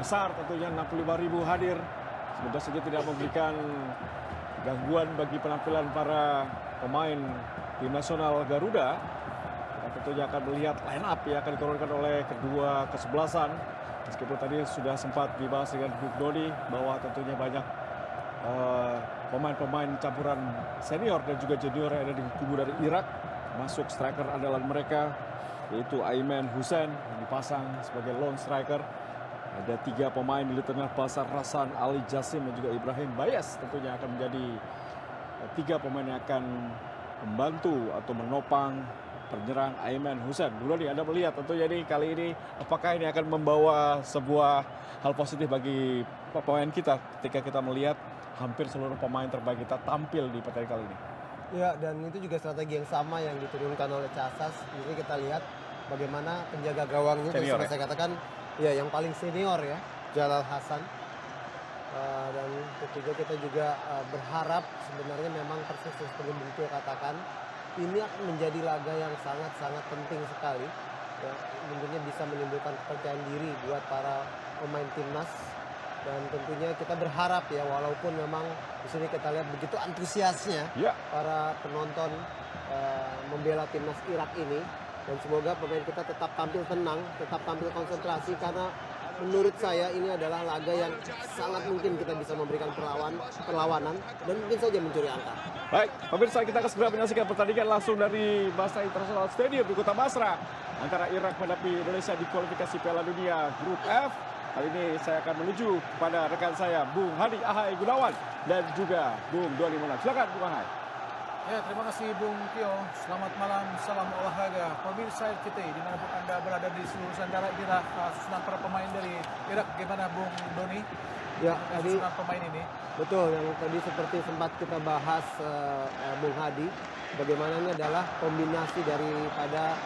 besar tentunya 65.000 hadir. Semoga saja tidak memberikan gangguan bagi penampilan para pemain tim nasional Garuda. Kita tentunya akan melihat line up yang akan diturunkan oleh kedua kesebelasan. Meskipun tadi sudah sempat dibahas dengan Bung Doni bahwa tentunya banyak pemain-pemain campuran senior dan juga junior yang ada di kubu dari Irak. Masuk striker andalan mereka yaitu Aiman Hussein yang dipasang sebagai lone striker. Ada 3 pemain di tengah Basar Rasan, Ali Jasim dan juga Ibrahim Bayes tentunya akan menjadi 3 pemain yang akan membantu atau menopang penyerang Aiman Hussein. Dulu nih Anda melihat tentunya ini kali ini apakah ini akan membawa sebuah hal positif bagi pemain kita ketika kita melihat hampir seluruh pemain terbaik kita tampil di pertandingan kali ini. Ya, dan itu juga strategi yang sama yang diturunkan oleh Casas. Jadi kita lihat bagaimana penjaga gawangnya, Senior, seperti saya katakan, ya yang paling senior ya, Jalal Hasan. Dan ketiga kita juga berharap sebenarnya memang persis seperti Bung Tio katakan, ini akan menjadi laga yang sangat-sangat penting sekali. Ya, tentunya bisa menimbulkan kepercayaan diri buat para pemain timnas. Dan tentunya kita berharap ya, walaupun memang di sini kita lihat begitu antusiasnya para penonton membela timnas Irak ini. Dan semoga pemain kita tetap tampil tenang, tetap tampil konsentrasi, karena menurut saya ini adalah laga yang sangat mungkin kita bisa memberikan perlawanan dan mungkin saja mencuri angka. Baik, pemirsa, kita akan segera menyaksikan pertandingan langsung dari Basra International Stadium di Kota Basra antara Irak menghadapi Indonesia di kualifikasi Piala Dunia Grup F. Kali ini saya akan menuju kepada rekan saya Bung Hadi Ahai Gunawan dan juga Bung Doni Monang. Silakan Bung Ahai. Ya, terima kasih Bung Tio. Selamat malam, salam olahraga. Pemirsa RCTI, dimanapun Anda berada di seluruh Nusantara, inilah susunan para pemain dari Irak. Bagaimana Bung Doni? Ya, tadi susunan pemain ini. Betul, yang tadi seperti sempat kita bahas Bung Hadi, bagaimana ini adalah kombinasi daripada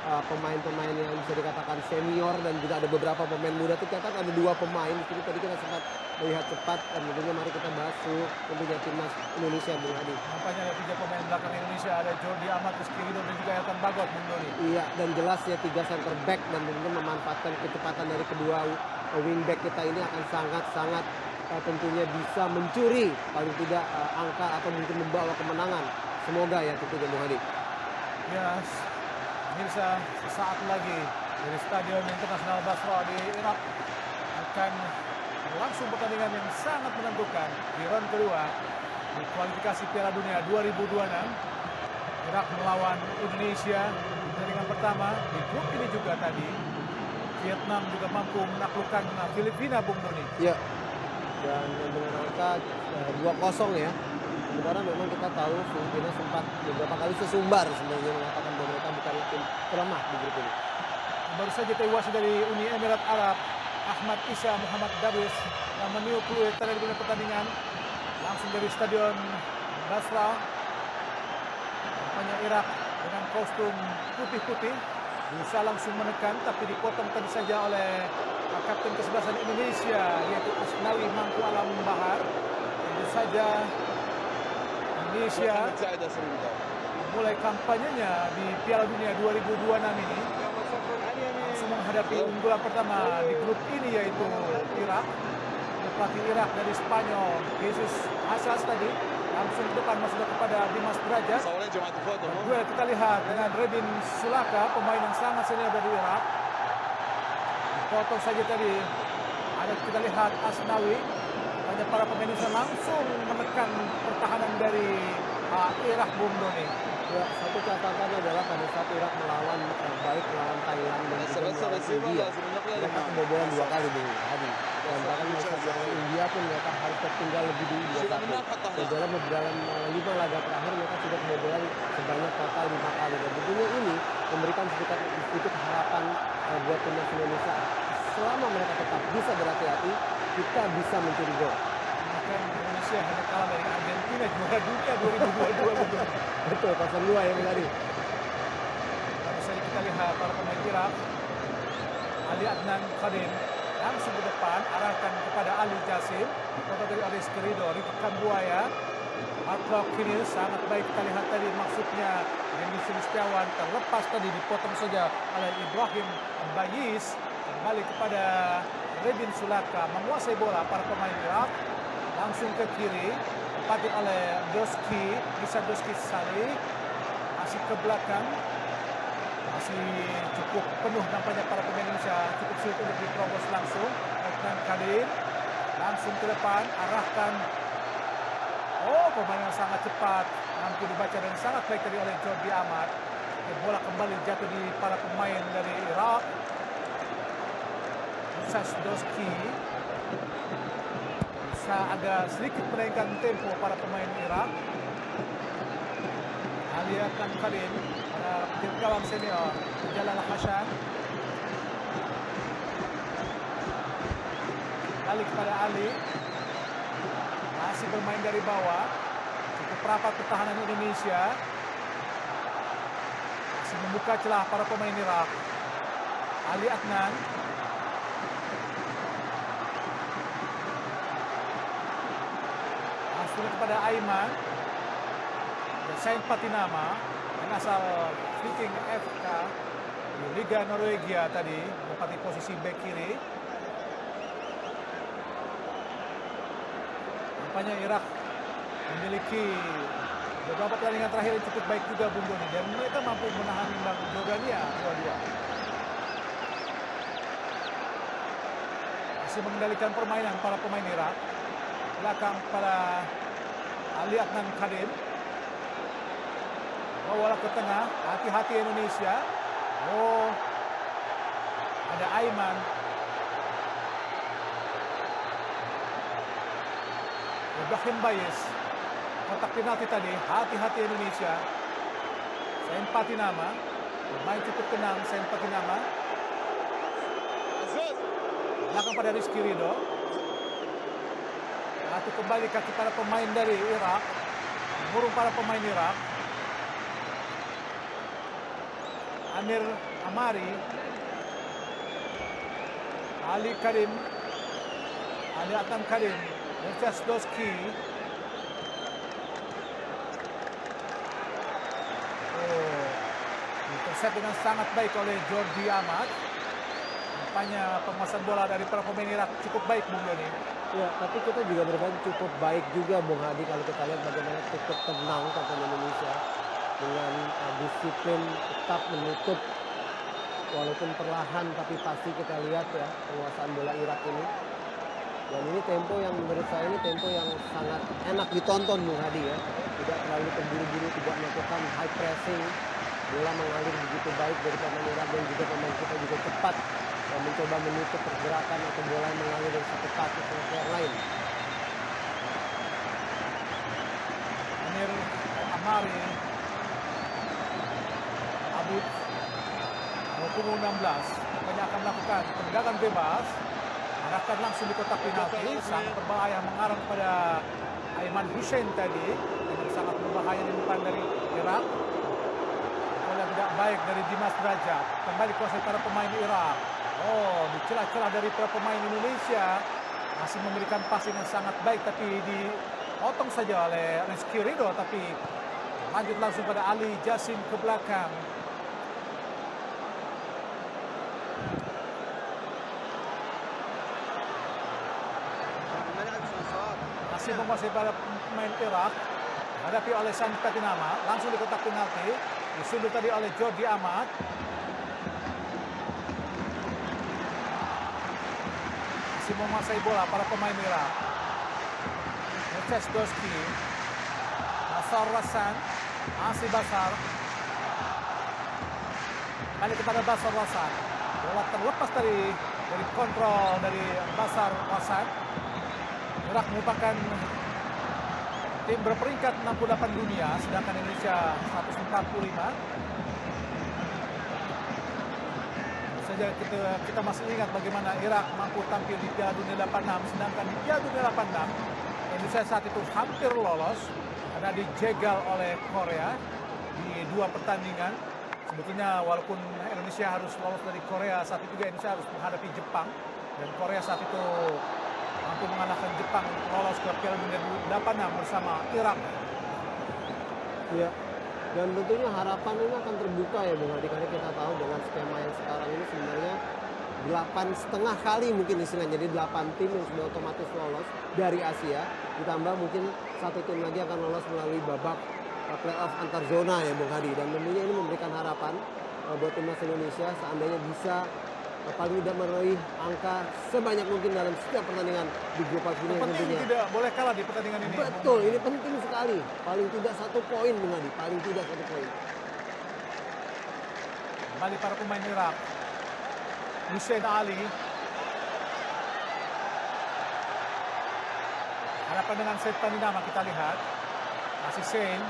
pemain-pemain yang bisa dikatakan senior dan juga ada beberapa pemain muda. Tercatat ada 2 pemain. Jadi tadi kita sempat melihat cepat dan tentunya mari kita bahas tentunya timnas Indonesia, Bung Hadi. Nampaknya ada 3 pemain belakang Indonesia, ada Jordi Amat, Rizky Ridho dan juga Elkan Bagot, Bung Doni. Iya, dan jelas ya 3 center back dan tentunya memanfaatkan kecepatan dari kedua wingback kita ini akan sangat-sangat tentunya bisa mencuri paling tidak angka atau mungkin membawa kemenangan. Semoga ya tentunya, Bung Hadi. Ya, pemirsa, sesaat lagi dari Stadion Internasional Basra di Irak akan langsung pertandingan yang sangat menentukan di round kedua di kualifikasi Piala Dunia 2026. Irak melawan Indonesia di pertandingan pertama. Di grup ini juga tadi Vietnam juga mampu menaklukkan Filipina, Bung Doni. Ya, dan dengan angka 2-0 ya. Sementara memang kita tahu Filipina sempat beberapa kali sesumbar sebenarnya mengatakan bahwa mereka bukanlah tim terlemah di grup ini. Baru saja tewas dari Uni Emirat Arab, Ahmad Isa Muhammad Dabis yang meniup peluit tadi di pertandingan langsung dari Stadion Basra. Nampaknya Irak dengan kostum putih-putih berusaha langsung menekan, tapi dipotong tadi saja oleh kapten kesebelasan Indonesia yaitu Asnawi Mangku Alam Bahar. Tentu saja Indonesia mulai kampanyenya di Piala Dunia 2026 ini langsung menghadapi unggulan pertama di grup ini yaitu Irak. Pelatih Irak dari Spanyol, Jesus Asas tadi langsung ke depan masuk kepada Dimas Derajat. Dua kita lihat dengan Redin Sulaka, pemain yang sangat senior dari Irak. Potong saja tadi ada kita lihat Asnawi. Banyak para pemain Indonesia langsung menekan pertahanan dari Irak, Bung Doni. Ya, satu catatan adalah pada saat Irak melawan baik melawan Thailand dan juga melawan India, mereka kebobolan 2 kali, Bung Hadi. Dan bahkan mereka melawan India pun mereka harus tertinggal lebih dulu 2-1. Dan dalam 5 laga terakhir mereka sudah kebobolan sebanyak total 5 kali. Dan tentunya ini memberikan sedikit harapan buat timnas Indonesia. Selama mereka tetap bisa berhati-hati, kita bisa mencuri gol. Bahkan Indonesia hanya kalah dari Argentina juara dunia 2022. Betul, 0-2 ya Bung Hadi. Baru saja kita lihat para pemain Irak. Ali Adnan Khadim langsung ke depan, arahkan kepada Ali Jasim. Kota dari Aris Kerido, Rifkan Buaya. Mark kini sangat baik kita lihat tadi, maksudnya Denny Sulistiawan terlepas tadi, dipotong saja oleh Ibrahim Bayis. Kembali kepada Redin Sulaka, menguasai bola para pemain Irak. Langsung ke kiri, ditempati oleh Isa Doski Saleh. Masih ke belakang, masih cukup penuh nampaknya para pemain Indonesia, cukup sulit untuk diterobos langsung. Adnan Kadir langsung ke depan, arahkan. Oh, pemain yang sangat cepat, mampu dibaca dan sangat baik tadi oleh Jordi Amat. Bola kembali jatuh di para pemain dari Irak. Doski bisa agak sedikit menaikkan tempo para pemain Irak. Ali Adnan Karim, para kawan senior Jalal Hasan. Balik kepada Ali, masih bermain dari bawah. Cukup rapat pertahanan Indonesia, masih membuka celah para pemain Irak. Ali Adnan, langsung kepada Aiman. Saint Patinama yang asal Viking FK di Liga Norwegia tadi, menempati posisi bek kiri. Nampaknya Irak memiliki beberapa pertandingan terakhir yang cukup baik juga, Bung Doni, dan mereka mampu menahan imbang Jordania 2-2. Masih mengendalikan permainan para pemain Irak. Belakang pada Ali Adnan Karim. Bola ke tengah, hati-hati Indonesia. Oh, ada Aiman. Ibrahim Bayis, kotak penalti tadi, hati-hati Indonesia. Saint Patinama, bermain cukup tenang Saint Patinama. Belakang pada Rizky Ridho. Lalu kembali kaki para pemain dari Irak, mengurung para pemain Irak. Amir Amari, Ali Karim, Ali Adnan Karim, Mircea Doski. Oh, intercept dengan sangat baik oleh Jordi Amat. Nampaknya penguasaan bola dari para pemain Irak cukup baik, Bung Doni. Ya, tapi kita juga bermain cukup baik juga, Bung Hadi, kalau kita lihat bagaimana cukup tenang pemain Indonesia dengan disiplin tetap menutup walaupun perlahan, tapi pasti kita lihat ya penguasaan bola Irak ini. Dan ini tempo yang menurut saya ini tempo yang sangat enak ditonton, Bung Hadi ya. Tidak terlalu terburu-buru, tidak melakukan high pressing. Bola mengalir begitu baik dari pemain Irak, dan juga pemain kita juga cepat mencoba menutup pergerakan atau bola yang mengalir dari satu kaki ke yang lain. Amir Amari, Abud, hukum 16, banyak akan melakukan tendangan bebas, arahkan langsung di kotak penalti, sangat berbahaya, mengarah kepada Aiman Hussein tadi, yang sangat berbahaya di depan dari Irak. Bola tidak baik dari Dimas Derajat, kembali kuasai para pemain Irak. Oh, di celah-celah dari para pemain Indonesia, masih memberikan passing yang sangat baik, tapi dipotong saja oleh Rizky Ridho, tapi lanjut langsung pada Ali Jasim ke belakang. Masih menguasai para pemain Irak, hadapi oleh Saint Patinama, langsung di kotak penalti, disundul tadi oleh Jordi Amat. Masih menguasai bola para pemain Irak. Mircea Doski, Basar Rasan, masih Basar. Kali kepada Basar Rasan. Bola terlepas dari kontrol dari Basar Rasan. Irak merupakan tim berperingkat 68 dunia, sedangkan Indonesia 145. Saja kita masih ingat bagaimana Irak mampu tampil di Piala Dunia 86, sedangkan di Piala Dunia 86 Indonesia saat itu hampir lolos karena dijegal oleh Korea di 2 pertandingan. Sebetulnya walaupun Indonesia harus lolos dari Korea, saat itu juga Indonesia harus menghadapi Jepang, dan Korea saat itu mampu mengalahkan Jepang lolos ke Piala Dunia 86 bersama Irak. Ya, Dan tentunya harapan ini akan terbuka ya Bung Adi, karena kita tahu dengan skema yang sekarang ini sebenarnya 8,5 kali mungkin istilahnya, jadi 8 tim yang sudah otomatis lolos dari Asia, ditambah mungkin satu tim lagi akan lolos melalui babak playoff antar zona ya Bung Hadi. Dan tentunya ini memberikan harapan buat timnas Indonesia seandainya bisa paling tidak meraih angka sebanyak mungkin dalam setiap pertandingan di grup fase ini Penting tentunya. tidak boleh kalah di pertandingan ini. Betul, ini penting sekali. Paling tidak 1 poin Bung Hadi, paling tidak 1 poin. Kembali para pemain Irak. Hussein Ali. Hadapan dengan Said Paninama kita lihat. Masih Sein.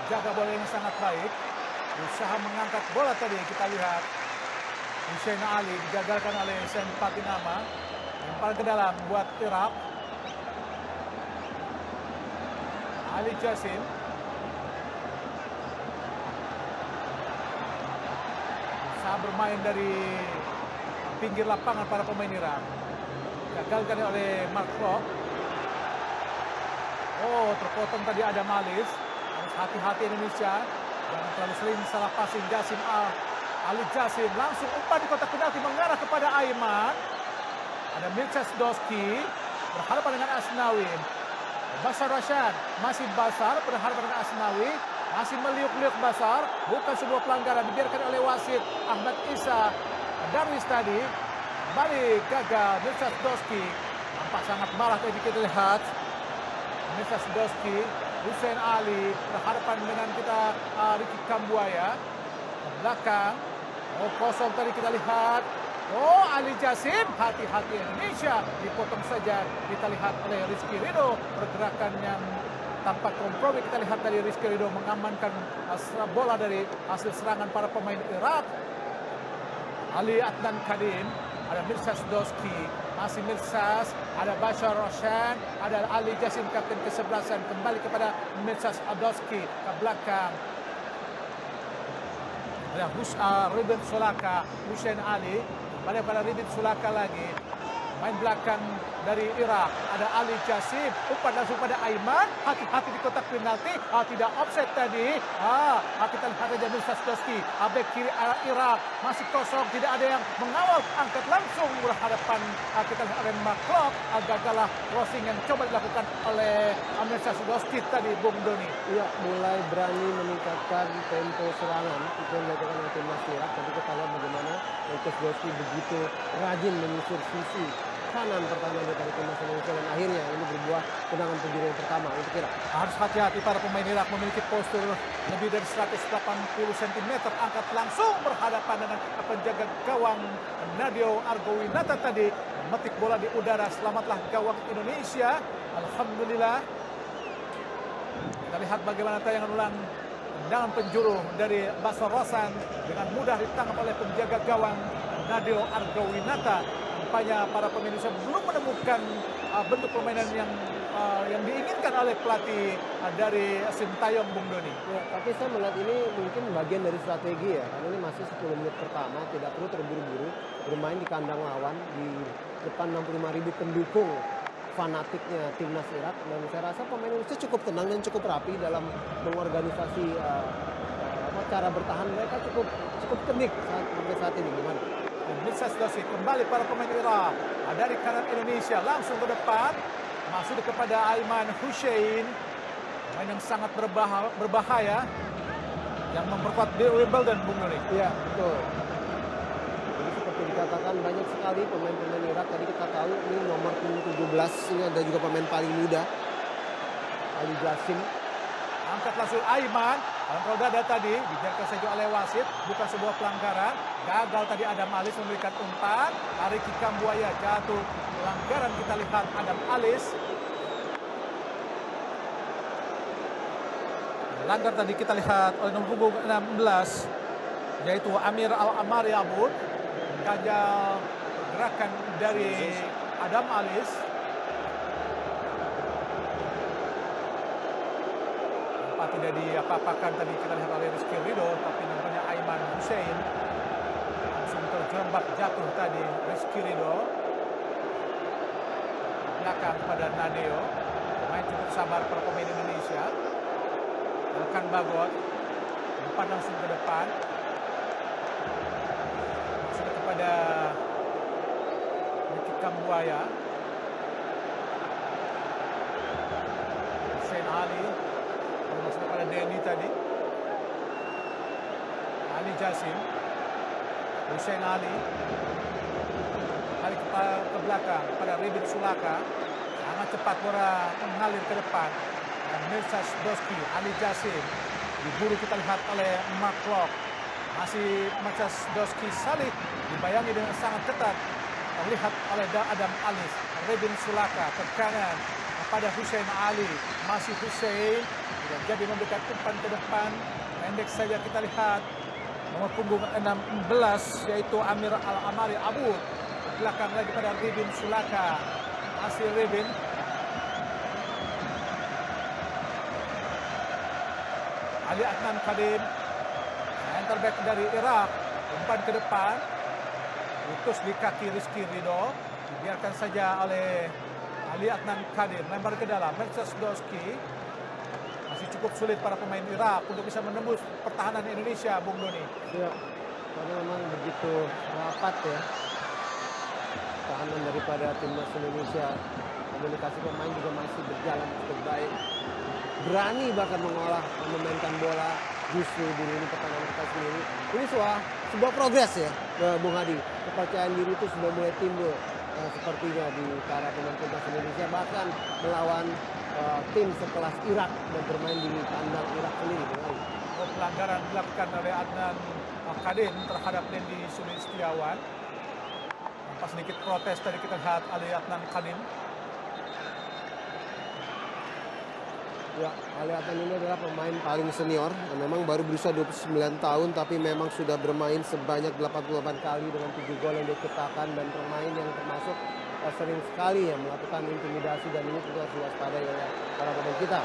Jaga bola yang sangat baik. Berusaha mengangkat bola tadi kita lihat. Hussein Ali digagalkan oleh Said Paninama. Lempar ke dalam buat Irak. Ali Jassim. Berusaha bermain dari pinggir lapangan para pemain Irak. Gagalkan oleh Mark Klok. Oh, terpotong tadi ada Malis. Harus hati-hati Indonesia. Jangan terlalu sering salah passing. Jassim Ali Jassim langsung umpan di kotak penalti mengarah kepada Aiman. Ada Mircea Sdoski berhadapan dengan Asnawi. Basar Rashad masih Basar berhadapan dengan Asnawi. Masih meliuk-liuk Basar. Bukan sebuah pelanggaran, dibiarkan oleh wasit Ahmad Isa Darwis tadi. Kembali gagal Mircea Sdoski. Nampak sangat marah tadi kita lihat. Mircea Sdoski, Hussein Ali berhadapan dengan kita Ricky Kambuaya. Ke belakang. Oh, kosong tadi kita lihat. Oh, Ali Jassim, hati-hati Indonesia. Dipotong saja. Kita lihat oleh Rizky Ridho. Pergerakan yang tanpa kompromi kita lihat dari Rizky Ridho mengamankan bola dari hasil serangan para pemain Irak. Ali Adnan Kadim, ada Mircea Sdoski, masih Mircea, ada Bashar Roshan, ada Ali Jassim kapten ke-11, kembali kepada Mircea Sdoski ke belakang. Ada Ribin Sulaka, Hussein Ali, kembali pada Ribin Sulaka lagi. Main belakang dari Irak, ada Ali Jassim, umpan langsung pada Aiman, hati-hati di kotak penalti, tidak offset tadi. Kita lihat aja Mircea Sdoski, bek kiri arah Irak, masih kosong, tidak ada yang mengawal, angkat langsung berhadapan. Kita lihat oleh Mark Klok, gagallah crossing yang coba dilakukan oleh Mircea Sdoski tadi, Bung Doni. Iya, mulai berani meningkatkan tempo serangan itu yang dilakukan oleh timnas Irak. Tapi kita lihat bagaimana Mircea Sdoski begitu rajin menyisir sisi kanan pertahanan dari timnas Indonesia, dan akhirnya ini berbuah tendangan penjuru yang pertama untuk Irak. Harus hati-hati para pemain Irak, memiliki postur lebih dari 180 cm, angkat langsung berhadapan dengan penjaga gawang Nadio Argowinata tadi, memetik bola di udara. Selamatlah gawang Indonesia, alhamdulillah. Kita lihat bagaimana tayangan ulang tendangan penjuru dari Basar Rosan dengan mudah ditangkap oleh penjaga gawang Nadio Argowinata. Nampaknya para pemain Indonesia belum menemukan bentuk permainan yang diinginkan oleh pelatih dari Sintayong, Bung Doni. Ya, tapi saya melihat ini mungkin bagian dari strategi ya, karena ini masih 10 menit pertama, tidak perlu terburu-buru bermain di kandang lawan di depan 65.000 pendukung fanatiknya timnas Irak, dan saya rasa pemain Indonesia cukup tenang dan cukup rapi dalam mengorganisasi cara bertahan mereka, cukup teknik sampai saat ini. Gimana? Mircea Sdoski, kembali para pemain Irak dari kanan Indonesia langsung ke depan, masuk kepada Aiman Hussein, pemain yang sangat berbahaya yang memperkuat di Wimbledon, Bung Doni. Iya, betul. Jadi seperti dikatakan banyak sekali pemain-pemain Irak. Tadi kita tahu ini nomor 17, ini ada juga pemain paling muda, Ali Jassim. Angkat langsung Aiman, kontrol dada tadi, dibiarkan saja oleh wasit, bukan sebuah pelanggaran. Gagal tadi Adam Alis memberikan umpan, Ricky Kambuaya jatuh, pelanggaran kita lihat Adam Alis. Langgar tadi kita lihat oleh nomor punggung 16, yaitu Amir Al-Amari Abud. Gagal gerakan dari Adam Alis. Tidak diapa-apakan tadi kita lihat oleh Rizky Ridho, tapi nampaknya Aiman Hussein langsung terjerembab jatuh tadi Rizky Ridho. Belakang pada Nadeo, pemain cukup sabar para pemain Indonesia. Elkan Bagot, umpan langsung ke depan. Masuk kepada Ricky Kambuaya. Hussein Ali. Masuk kepada Denny tadi. Ali Jasim. Hussein Ali. Balik ke belakang pada Rebin Sulaka. Sangat cepat bola mengalir ke depan. Dan Mirsad Doski, Ali Jasim. Diburu kita lihat oleh Mark Klok. Masih Mirsad Doski Salih. Dibayangi dengan sangat ketat. Terlihat oleh Adam Alis. Rebin Sulaka ke kanan kepada Hussein Ali. Masih Hussein. Tidak jadi memberikan umpan ke depan. Pendek saja kita lihat. Nomor punggung 16 yaitu Amir Al-Amari Abu. Belakang lagi pada Rebin Sulaka. Masih Rebin. Ali Adnan Kadim. Center back dari Irak. Umpan ke depan. Putus di kaki Rizky Ridho. Dibiarkan saja oleh Ali Adnan Kadim. Lempar ke dalam. Mirsad Doski. Masih cukup sulit para pemain Irak untuk bisa menembus pertahanan Indonesia, Bung Doni. Ya, karena memang begitu rapat ya pertahanan daripada timnas Indonesia. Komunikasi pemain juga masih berjalan cukup baik. Berani bahkan mengolah, memainkan bola justru di lini pertahanan kita sendiri. Ini sebuah progres ya, Bung Hadi. Kepercayaan diri itu sudah mulai timbul sepertinya di para pemain timnas Indonesia, bahkan melawan tim sekelas Irak dan bermain di kandang Irak sendiri. Pelanggaran dilakukan oleh Adnan Kadim terhadap Dendi Sulistiawan. Pas sedikit protes tadi kita lihat Ali Adnan Kadim. Ya, Ali Adnan ini adalah pemain paling senior. Memang baru berusia 29 tahun tapi memang sudah bermain sebanyak 88 kali dengan 7 gol yang dia ciptakan dan pemain yang termasuk sering sekali ya melakukan intimidasi dan ini tentu harus diwaspadai oleh para pemain kita.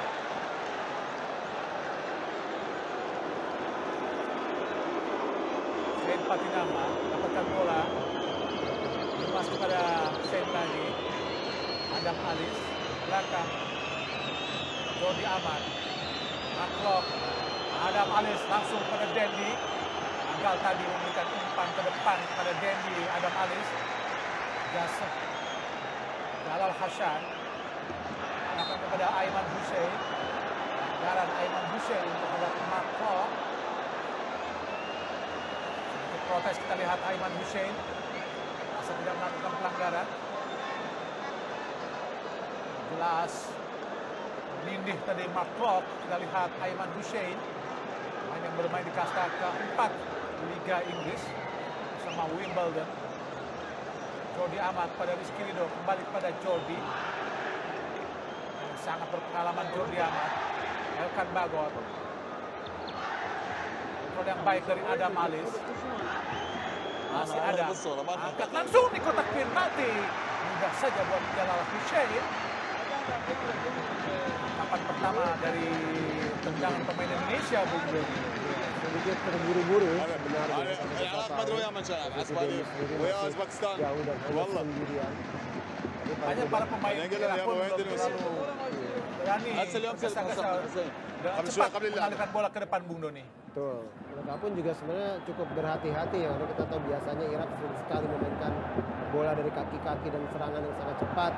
Hussein Patinama dapatkan bola. Lepas kepada Hussein lagi. Adam Alis. Belakang. Jordi Amat. Maklok. Adam Alis langsung pada Dendi. Gagal tadi memberikan umpan ke depan kepada Dendi. Adam Alis. Jasa. Jalal Hasan. Arahkan kepada Aiman Hussein. Pelanggaran Aiman Hussein terhadap Maklok. Protes kita lihat Aiman Hussein. Masa tidak melakukan pelanggaran. Jelas. Nindih tadi Mark Klok. Kita lihat Aiman Hussein. Pemain yang bermain di kasta keempat Liga Inggris. Bersama Wimbledon. Jordi Amat pada Rizky Ridho. Kembali kepada Jordi. Sangat berpengalaman Jordi Amat. Elkan Bagot. Kontrol yang baik dari Adam Alis. Masih ada. Angkat langsung di kotak penalti. Mudah saja buat Jalal Hussein. Kapan pertama dari tendangan pemain Indonesia, Bung Doni. Sedikit terburu-buru sebenarnya. Jauh dan hanya sendirian. Banyak para pemain Irak pun belum terlalu berani gesa-gesa dengan cepat mengalirkan bola ke depan, Bung Doni. Betul. Mereka pun juga sebenarnya cukup berhati-hati ya. Karena kita tahu biasanya Irak sering sekali memainkan bola dari kaki-kaki dan serangan yang sangat cepat.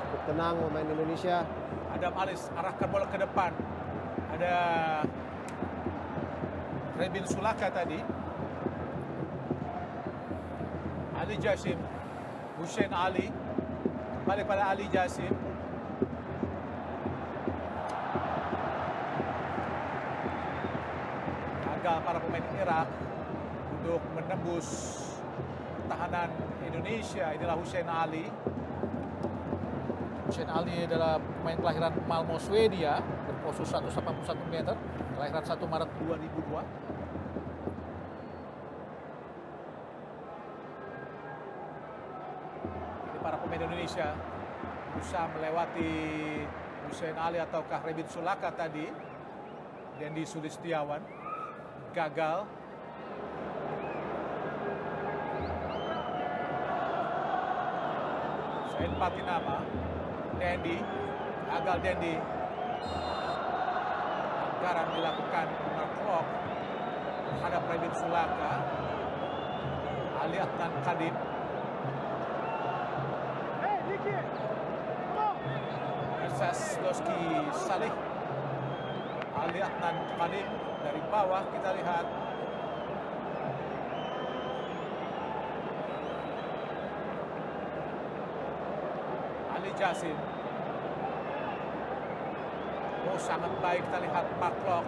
Cukup tenang pemain Indonesia. Adam Alis arahkan bola ke depan. Ada Rebin Sulaka tadi. Ali Jasim. Hussein Ali. Kembali pada Ali Jasim. Gagal para pemain Irak untuk menembus pertahanan Indonesia. Inilah Hussein Ali. Hussein Ali adalah pemain kelahiran Malmö, Swedia, berpose 181 meter, kelahiran 1 Maret 2002. Jadi para pemain Indonesia berusaha melewati Hussein Ali ataukah Rebin Sulaka tadi. Dendi Sulistiawan gagal. Hussein Patinama. Dendi, gagal Dendi. Pelanggaran dilakukan Mark McClough terhadap Rebin Sulaka. Ali Adnan Kadim. Irsas Doski Salih. Ali Adnan Kadim dari bawah kita lihat. Ali Jasim. Oh, sangat baik kita lihat McClough.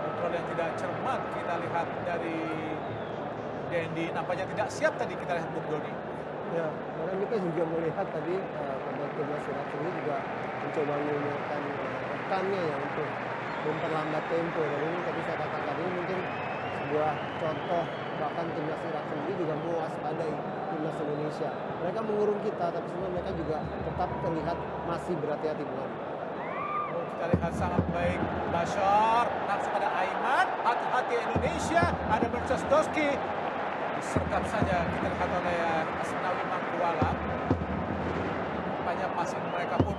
Kontrol yang tidak cermat kita lihat dari Dendi. Nampaknya tidak siap tadi kita lihat Bung Doni. Ya, karena kita juga melihat tadi pada timnas Irak ini juga mencoba menggunakan rekannya ya untuk memperlambat tempo. Dan ini tadi saya katakan ini mungkin sebuah contoh, bahkan timnas Irak sendiri juga mewaspadai timnas Indonesia. Mereka mengurung kita, tapi sebenarnya mereka juga tetap terlihat masih berhati-hati dengan. Oh, kita lihat sangat baik Bashar langsung pada Aiman. Hati-hati Indonesia, ada Irsas Doski. Disergap saja kita lihat oleh Asnawi Mangkuala. Banyak passing mereka pun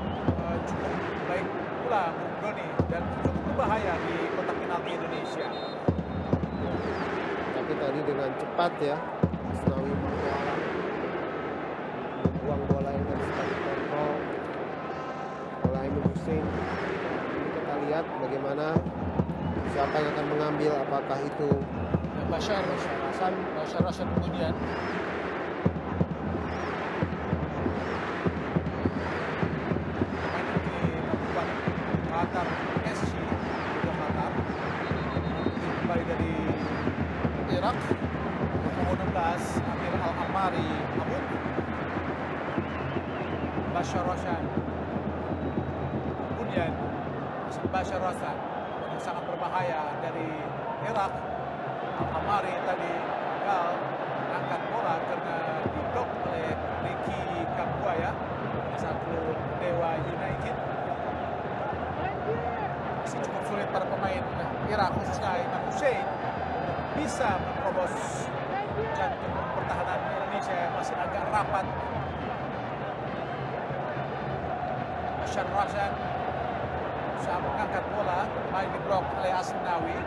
cukup baik pula Bung Doni dan cukup berbahaya di kotak penalti Indonesia. Tapi tadi dengan cepat ya Asnawi Mangkuala membuang bola yang tadi sekali kontrol oleh Aiman Hussein. Ini kita lihat bagaimana siapa yang akan mengambil, apakah itu Bashar Rashad kemudian. Qatar SC Qatar kembali dari Irak nomor 16 Amir Al-Amari Abu Bashar Rashad kemudian Bashar Rashad yang sangat berbahaya dari Irak. Al-Amari tadi gagal angkat bola karena diblok oleh Ricky Kambuaya satu Dewa United. Masih cukup sulit para pemain Irak khususnya Aiman Hussein bisa menerobos jantung pertahanan Indonesia yang masih agak rapat. Bashar Rashad berusaha mengangkat bola, kembali diblok oleh Asnawi.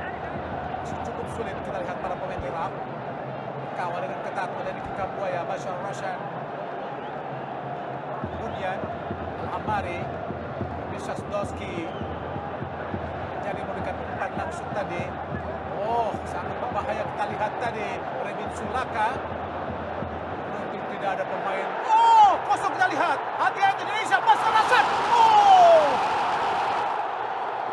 Masih cukup sulit kita lihat para pemain Irak. Kawal dengan ketat oleh Ricky Kambuaya, Bashar Rashad. Kemudian Al-Amari, Irsas Doski. Jadi memberikan umpan langsung tadi. Oh, sangat berbahaya kita lihat tadi. Rebin Sulaka. Mungkin tidak ada pemain. Oh, kosong kita lihat. Hati-hati Indonesia, Bashar Rashad. Oh!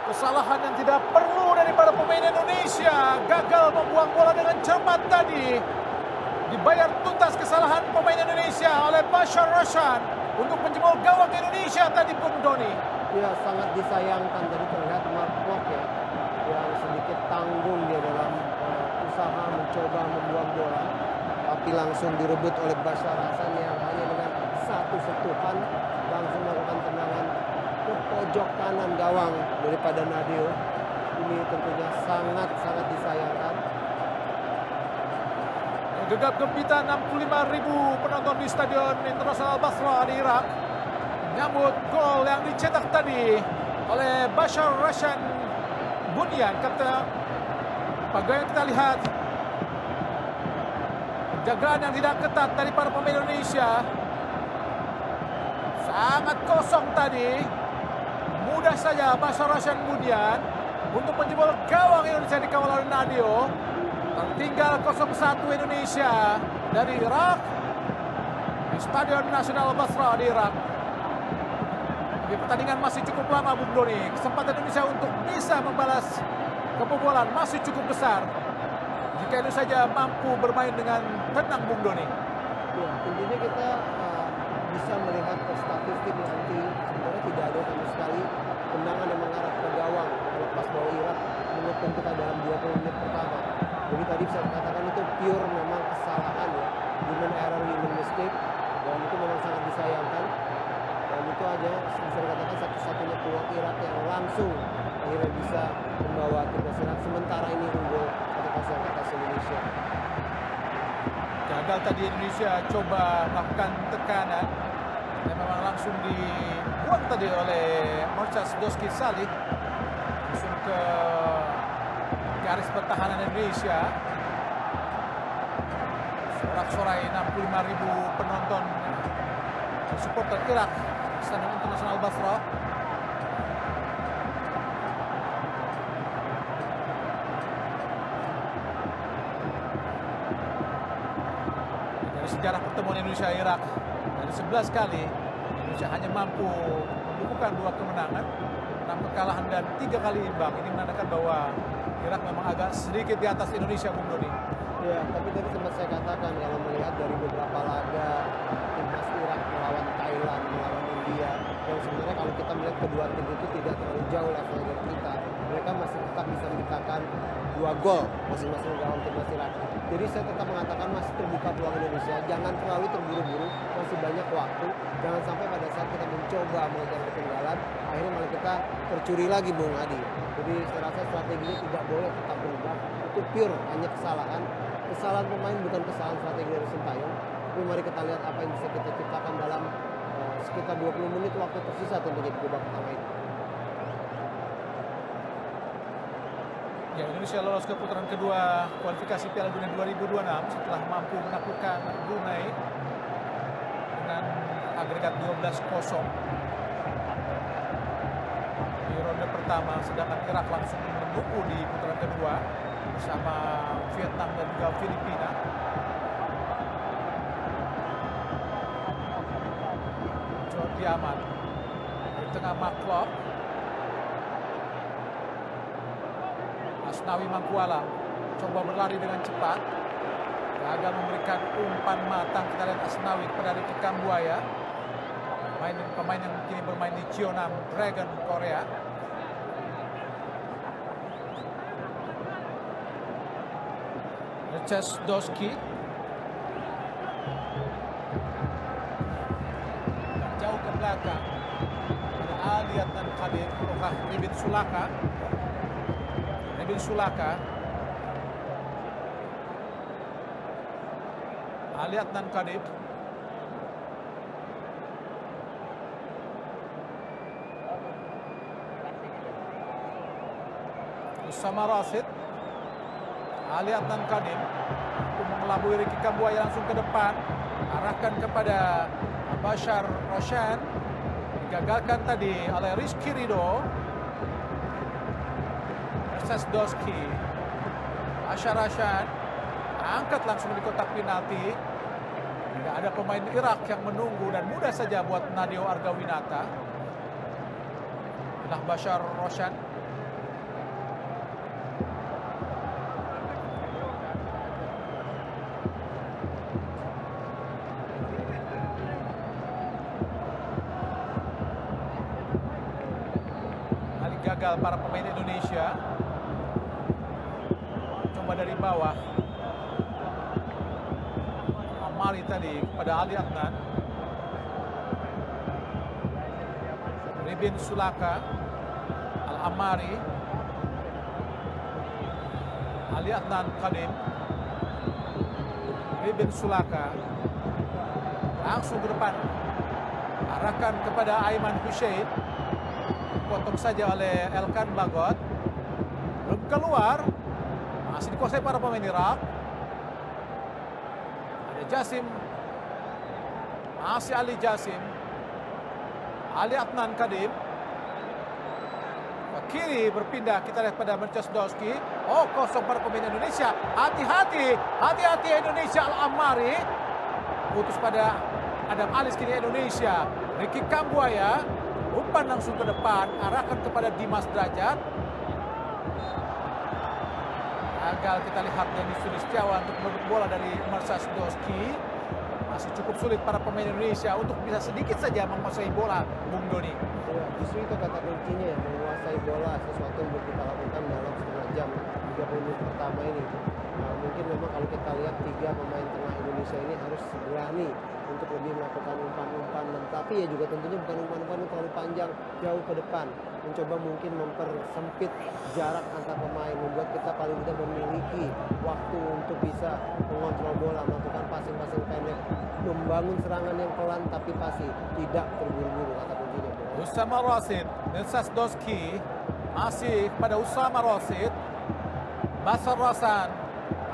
Kesalahan yang tidak perlu dari para pemain Indonesia. Gagal membuang bola dengan cermat tadi. Dibayar tuntas kesalahan pemain Indonesia oleh Bashar Rashad untuk menjebol gawang Indonesia tadi Bung Doni. ya sangat disayangkan. Jadi terlihat McClough ya yang sedikit tanggung dia dalam usaha mencoba membuang bola, tapi langsung direbut oleh Bashar Hasan yang hanya dengan satu sentuhan langsung melakukan tendangan ke pojok kanan gawang daripada Nadio. Ini tentunya sangat disayangkan. Gegap gempita 65.000 penonton di Stadion Internasional Basra di Irak menyambut gol yang dicetak tadi oleh Bashar Rashad Bunyan. Kata pagaian kita lihat penjagaan yang tidak ketat dari para pemain Indonesia. Sangat kosong tadi. Mudah saja Bashar Rashad Bunyan untuk menjebol gawang Indonesia dikawal oleh Nadio. Tertinggal 0-1 Indonesia dari Irak di Stadion Nasional Basra di Irak. Di pertandingan masih cukup lama Bung Doni. Kesempatan Indonesia untuk bisa membalas kebobolan masih cukup besar. Jika itu saja mampu bermain dengan tenang Bung Doni. Ya, tentunya kita bisa melihat ke statistik nanti sebenarnya tidak ada sama sekali tendangan yang mengarah ke gawang lepas bahwa Irak mengepung kita dalam 20 menit pertama. Jadi tadi bisa dikatakan itu pure memang kesalahan ya, human error, human mistake, dan itu memang sangat disayangkan. Dan itu aja bisa dikatakan satu-satunya peluang Irak yang langsung akhirnya bisa membawa timnas Irak sementara ini unggul 1-0 atas Indonesia. Gagal tadi Indonesia coba melakukan tekanan dan memang langsung dibuang tadi oleh Irsas Doski Salih langsung ke garis pertahanan Indonesia. Sorak-sorai 65.000 penonton supporter Irak Stadion Internasional Basra. Dari sejarah pertemuan Indonesia-Irak, dari 11 kali Indonesia hanya mampu membukukan 2 kemenangan, 6 kekalahan dan 3 kali imbang. Ini menandakan bahwa Irak memang agak sedikit di atas Indonesia, Bung Doni. Ya, tapi tadi sempat saya katakan kalau melihat dari beberapa laga timnas Irak melawan Thailand, melawan India, yang sebenarnya kalau kita melihat kedua tim itu tidak terlalu jauh levelnya dari kita, mereka masih tetap bisa menciptakan 2 gol masing-masing dalam timnas Irak. Jadi saya tetap mengatakan masih terbuka peluang Indonesia, jangan terlalu terburu-buru, masih banyak waktu, jangan sampai pada saat kita mencoba mengejar ketinggalan, akhirnya malah kita tercuri lagi, Bung Adi. Jadi saya rasa strateginya tidak boleh tetap berubah, itu pure hanya kesalahan pemain, bukan kesalahan strategi dari Sintayong. Tapi mari kita lihat apa yang bisa kita ciptakan dalam sekitar 20 menit waktu tersisa tentunya di babak pertama ini. Ya, Indonesia lolos ke putaran kedua kualifikasi Piala Dunia 2026 setelah mampu menaklukkan Brunei dengan agregat 12-0 di ronde pertama, sedangkan Irak langsung menunggu di putaran kedua bersama Vietnam dan juga Filipina. Jordi Amat di tengah Maklok. Asnawi Mangkuala coba berlari dengan cepat, gagal memberikan umpan matang. Kita lihat Asnawi kepada Ricky Kambuaya, pemain yang kini bermain di Jeonnam Dragon Korea. Richard Doski jauh ke belakang, ada Ali Adnan Khadir, Ribin Sulaka, Ali Adnan Khadir, Usama Rashid, Ali Adnan Khadir untuk mengelabui Ricky Kambuaya langsung ke depan, arahkan kepada Bashar Roshan, digagalkan tadi oleh Rizky Ridho. Doski, Bashar Roshan angkat langsung di kotak penalti. Tidak ada pemain Irak yang menunggu dan mudah saja buat Nadio Argawinata. Inilah Bashar Roshan. Kali gagal para pemain Indonesia. Coba dari bawah, Amari tadi kepada Ali Adnan, Ribin Sulaka, Al-Amari, Ali Adnan Kadim, Ribin Sulaka, langsung ke depan, arahkan kepada Aiman Hussein, potong saja oleh Elkan Bagot, belum keluar. Masih dikuasai para pemain Irak. Ada Jasim, masih Ali Jasim, Ali Adnan Kadim. Ke kiri berpindah, kita lihat pada Merchas Doski. Oh, kosong para pemain Indonesia. Hati-hati Indonesia. Al-Amari putus pada Adam Alis, kini Indonesia. Ricky Kambuaya, umpan langsung ke depan, arahkan kepada Dimas Derajat. Gagal, kita lihat Denny Sulistiawan untuk merebut bola dari Merchas Doski. Masih cukup sulit para pemain Indonesia untuk bisa sedikit saja menguasai bola, Bung Doni. Ya, justru itu kata kuncinya ya, menguasai bola, sesuatu yang belum kita lakukan dalam setengah jam 30 menit pertama ini. Mungkin memang kalau kita lihat 3 pemain tengah Indonesia ini harus berani untuk lebih melakukan umpan-umpan, tapi ya juga tentunya bukan umpan-umpan yang terlalu panjang jauh ke depan, mencoba mungkin mempersempit jarak antar pemain, membuat kita paling tidak memiliki waktu untuk bisa mengontrol bola, melakukan passing-passing pendek, membangun serangan yang pelan tapi pasti, tidak terburu-buru, kata kuncinya. Usama Rashid, Merchas Doski, masih pada Usama Rashid, Basar Rasan.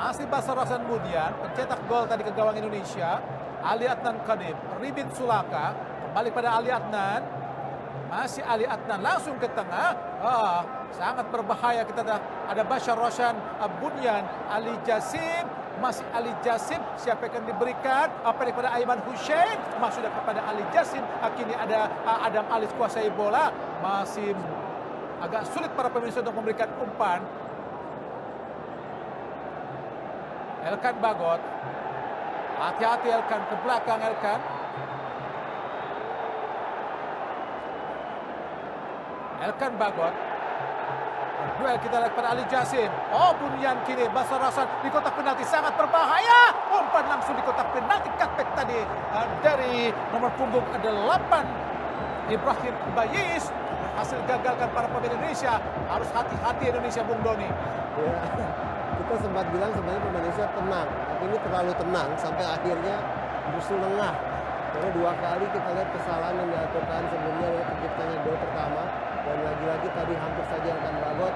Masih Basar Rasan kemudian pencetak gol tadi ke gawang Indonesia. Ali Adnan Kadim, Ribin Sulaka, kembali pada Ali Adnan. Masih Ali Adnan langsung ke tengah. Sangat berbahaya, kita ada Basar Rasan Bunyan, Ali Jasim, masih Ali Jasim, siapa yang akan diberikan? Kepada Aiman Hussein, masuk kepada Ali Jasim. Kini ada Adam Alis kuasai bola, masih agak sulit para pemirsa untuk memberikan umpan. Elkan Bagot, hati-hati Elkan, ke belakang Elkan. Elkan Bagot. Duel kita lihat pada Ali Jasim. Bunyan kini Basar Rasan di kotak penalti, sangat berbahaya. Umpan langsung di kotak penalti, cutback tadi dari nomor punggung 8 Ibrahim Bayis. Hasil gagalkan para pemain Indonesia. Harus hati-hati Indonesia, Bung Doni. Ya, kita sempat bilang sebenarnya pemain Indonesia tenang, tapi ini terlalu tenang sampai akhirnya justru lengah. Karena 2 kali kita lihat kesalahan yang dilakukan sebelumnya dari terciptanya gol pertama, dan lagi-lagi tadi hampir saja akan Bagot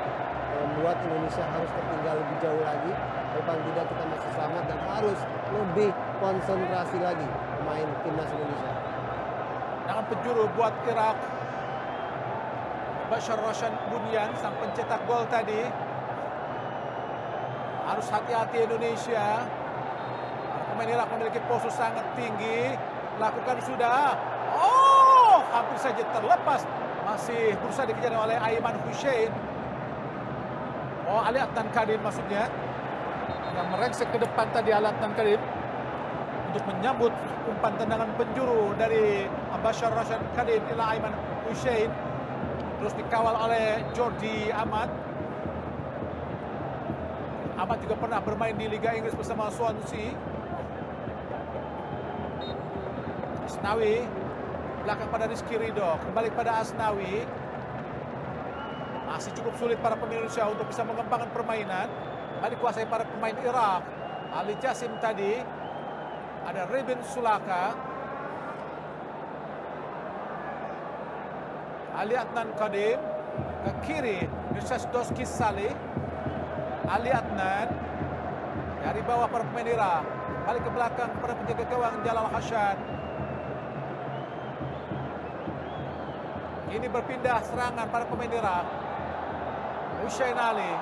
membuat Indonesia harus tertinggal lebih jauh lagi. Tapi paling tidak kita masih selamat dan harus lebih konsentrasi lagi pemain timnas Indonesia. Dengan penjuru buat Irak, Basar Rasan Bunyan sang pencetak gol tadi. Harus hati-hati Indonesia. Pemain Irak memiliki posisi sangat tinggi. Lakukan sudah. Hampir saja terlepas. Masih berusaha dikejar oleh Aiman Hussein. Ali Adnan Kadim maksudnya. Yang merengsek ke depan tadi Ali Adnan Kadim. Untuk menyambut umpan tendangan penjuru dari Basar Rasan Kadim ila Aiman Hussein. Terus dikawal oleh Jordi Amat. Amat juga pernah bermain di Liga Inggris bersama Swansea. Asnawi, belakang pada Rizky Ridho, kembali pada Asnawi. Masih cukup sulit para pemain Indonesia untuk bisa mengembangkan permainan. Kembali kuasai para pemain Irak. Ali Jasim tadi, ada Ribin Sulaka, Ali Adnan Kadim, ke kiri Yusuf Doski Saleh. Ali Adnan dari bawah para pemain Irak, balik ke belakang kepada penjaga gawang Jalal Hasan. Ini berpindah serangan para pemain Irak. Hussein Ali,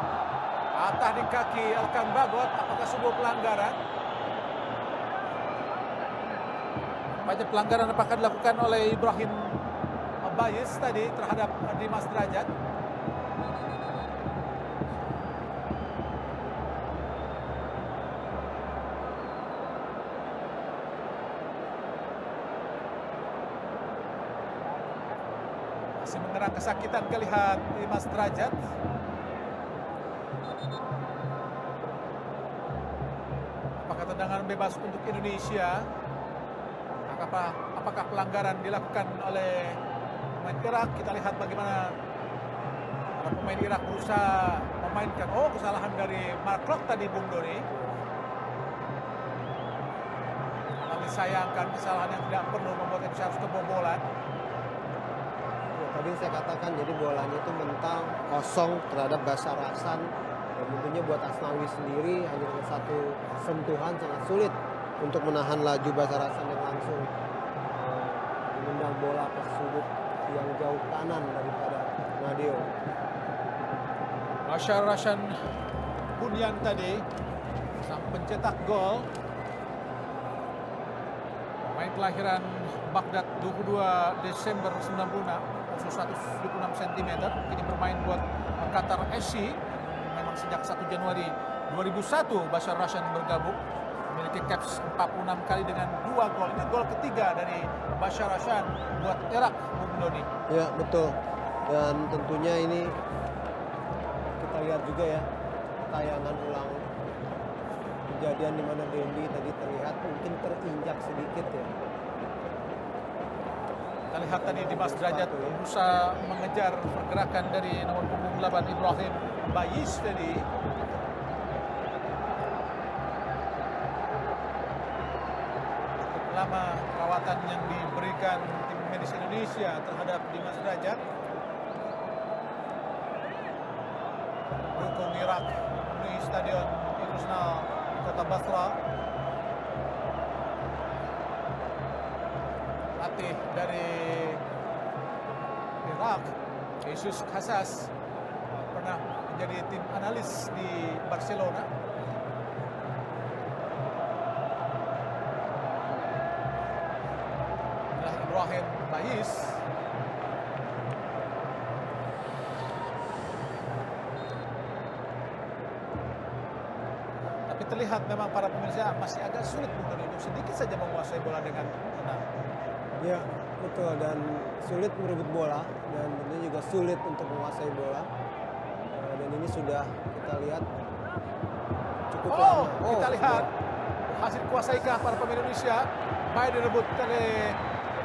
atah di kaki Elkan Bagot, apakah sebuah pelanggaran? Banyak pelanggaran apakah dilakukan oleh Ibrahim Bayis tadi terhadap Dimas Derajat. Masih mengerang kesakitan kita lihat Dimas Derajat. Apakah tendangan bebas untuk Indonesia? Apakah pelanggaran dilakukan oleh pemain Irak? Kita lihat bagaimana para pemain Irak berusaha memainkan. Kesalahan dari Mark Klok tadi, Bung Doni. Kami sayangkan kesalahan yang tidak perlu membuat Indonesia harus kebobolan. Tadi saya katakan jadi bolanya itu mental kosong terhadap Basar Rasan, dan tentunya buat Asnawi sendiri hanya dengan satu sentuhan sangat sulit untuk menahan laju Basar Rasan yang langsung menendang bola ke sudut yang jauh kanan daripada Nadeo. Basar Rasan Bunyan tadi sang pencetak gol, pemain kelahiran Baghdad 22 Desember 96. 176 cm, kini bermain buat Qatar SC. Memang sejak 1 Januari 2001 Basar Rasan bergabung, memiliki caps 46 kali dengan 2 gol. Ini gol ketiga dari Basar Rasan buat Irak, Bung Doni. Ya betul, dan tentunya ini kita lihat juga ya tayangan ulang kejadian di mana Dendi tadi terlihat mungkin terinjak sedikit ya. Kita lihat tadi Dimas Derajat berusaha mengejar pergerakan dari nomor punggung 8 Ibrahim Bayis tadi. Lama perawatan yang diberikan tim medis Indonesia terhadap Dimas Derajat. Dukung Irak memenuhi stadion internasional kota Basra. Pelatih dari Irak, Jesus Casas, pernah menjadi tim analis di Barcelona. Inilah Ibrahim Bais. Tapi terlihat memang para pemirsa masih agak sulit untuk sedikit saja menguasai bola dengan tenang. Ya, betul, dan sulit merebut bola dan tentunya juga sulit untuk menguasai bola. Dan ini sudah kita lihat cukup lama. Kita lihat hasil kuasaikah para pemain Indonesia. Baik direbut oleh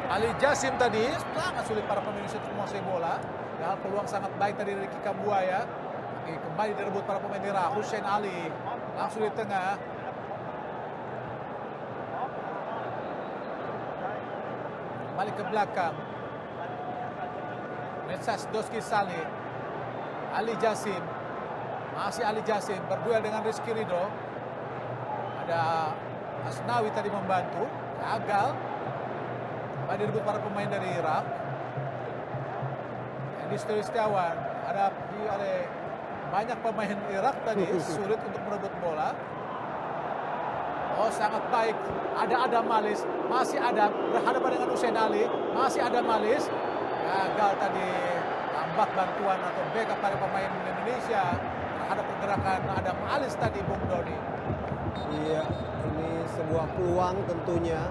Ali Jasim tadi, sangat sulit para pemain Indonesia untuk menguasai bola. Dan peluang sangat baik tadi dari Ricky Kambuaya. Kembali direbut para pemain Irak. Hussein Ali langsung di tengah. Balik ke belakang. Mensas Doski Saleh. Ali Jasim. Masih Ali Jasim berduel dengan Rizky Ridho. Ada Asnawi tadi membantu. Gagal. Kembali direbut para pemain dari Irak. Edi Setiawan. Ada oleh banyak pemain Irak tadi. Sulit untuk merebut bola. Oh, sangat baik. Ada Adam Malis, masih ada berhadapan dengan Hussein Ali, masih ada Malis. Gagal tadi lambat bantuan atau backup dari pemain Indonesia terhadap pergerakan Adam Malis tadi, Bung Doni. Iya, ini sebuah peluang tentunya.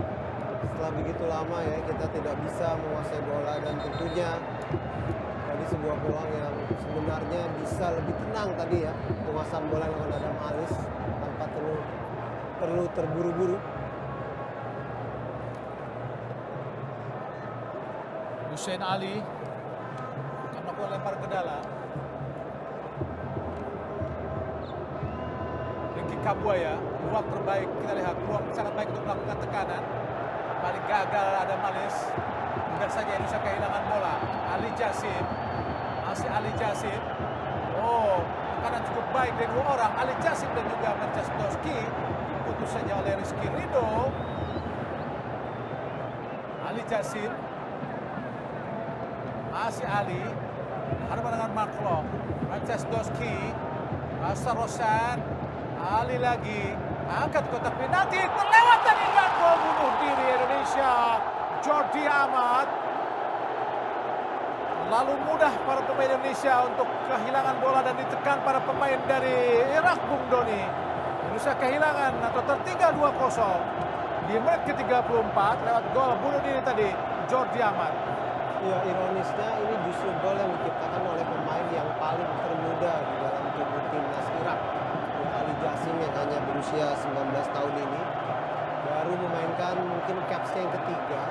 Setelah begitu lama ya kita tidak bisa menguasai bola dan tentunya tadi sebuah peluang yang sebenarnya bisa lebih tenang tadi ya. Penguasaan bola dengan Adam Malis tanpa perlu terburu-buru. Hussein Ali akan melakukan lempar ke dalam. Ricky Kambuaya, peluang terbaik kita lihat, peluang sangat baik untuk melakukan tekanan. Balik gagal ada Malis. Mudah saja Indonesia kehilangan bola. Ali Jasim, masih Ali Jasim. Oh, tekanan cukup baik dari dua orang, Ali Jasim dan juga Mensas Doski. Putus saja oleh Rizky Ridho. Ali Jasim. Masih Ali. Hadapan dengan Marklock. Mensas Doski. Asar Rosan. Ali lagi. Angkat kotak penalti. Terlewat tadi dan gol bunuh diri Indonesia. Jordi Amat. Lalu mudah para pemain Indonesia untuk kehilangan bola dan ditekan para pemain dari Irak, Bung Doni. Indonesia kehilangan atau tertinggal 2-0 di menit ke-34 lewat gol bunuh diri tadi Jordi Amat. Ya, ironisnya ini justru gol yang diciptakan oleh pemain yang paling termuda di dalam tubuh timnas Irak. Ya, Ali Jasim yang hanya berusia 19 tahun ini baru memainkan mungkin capsnya yang ketiga,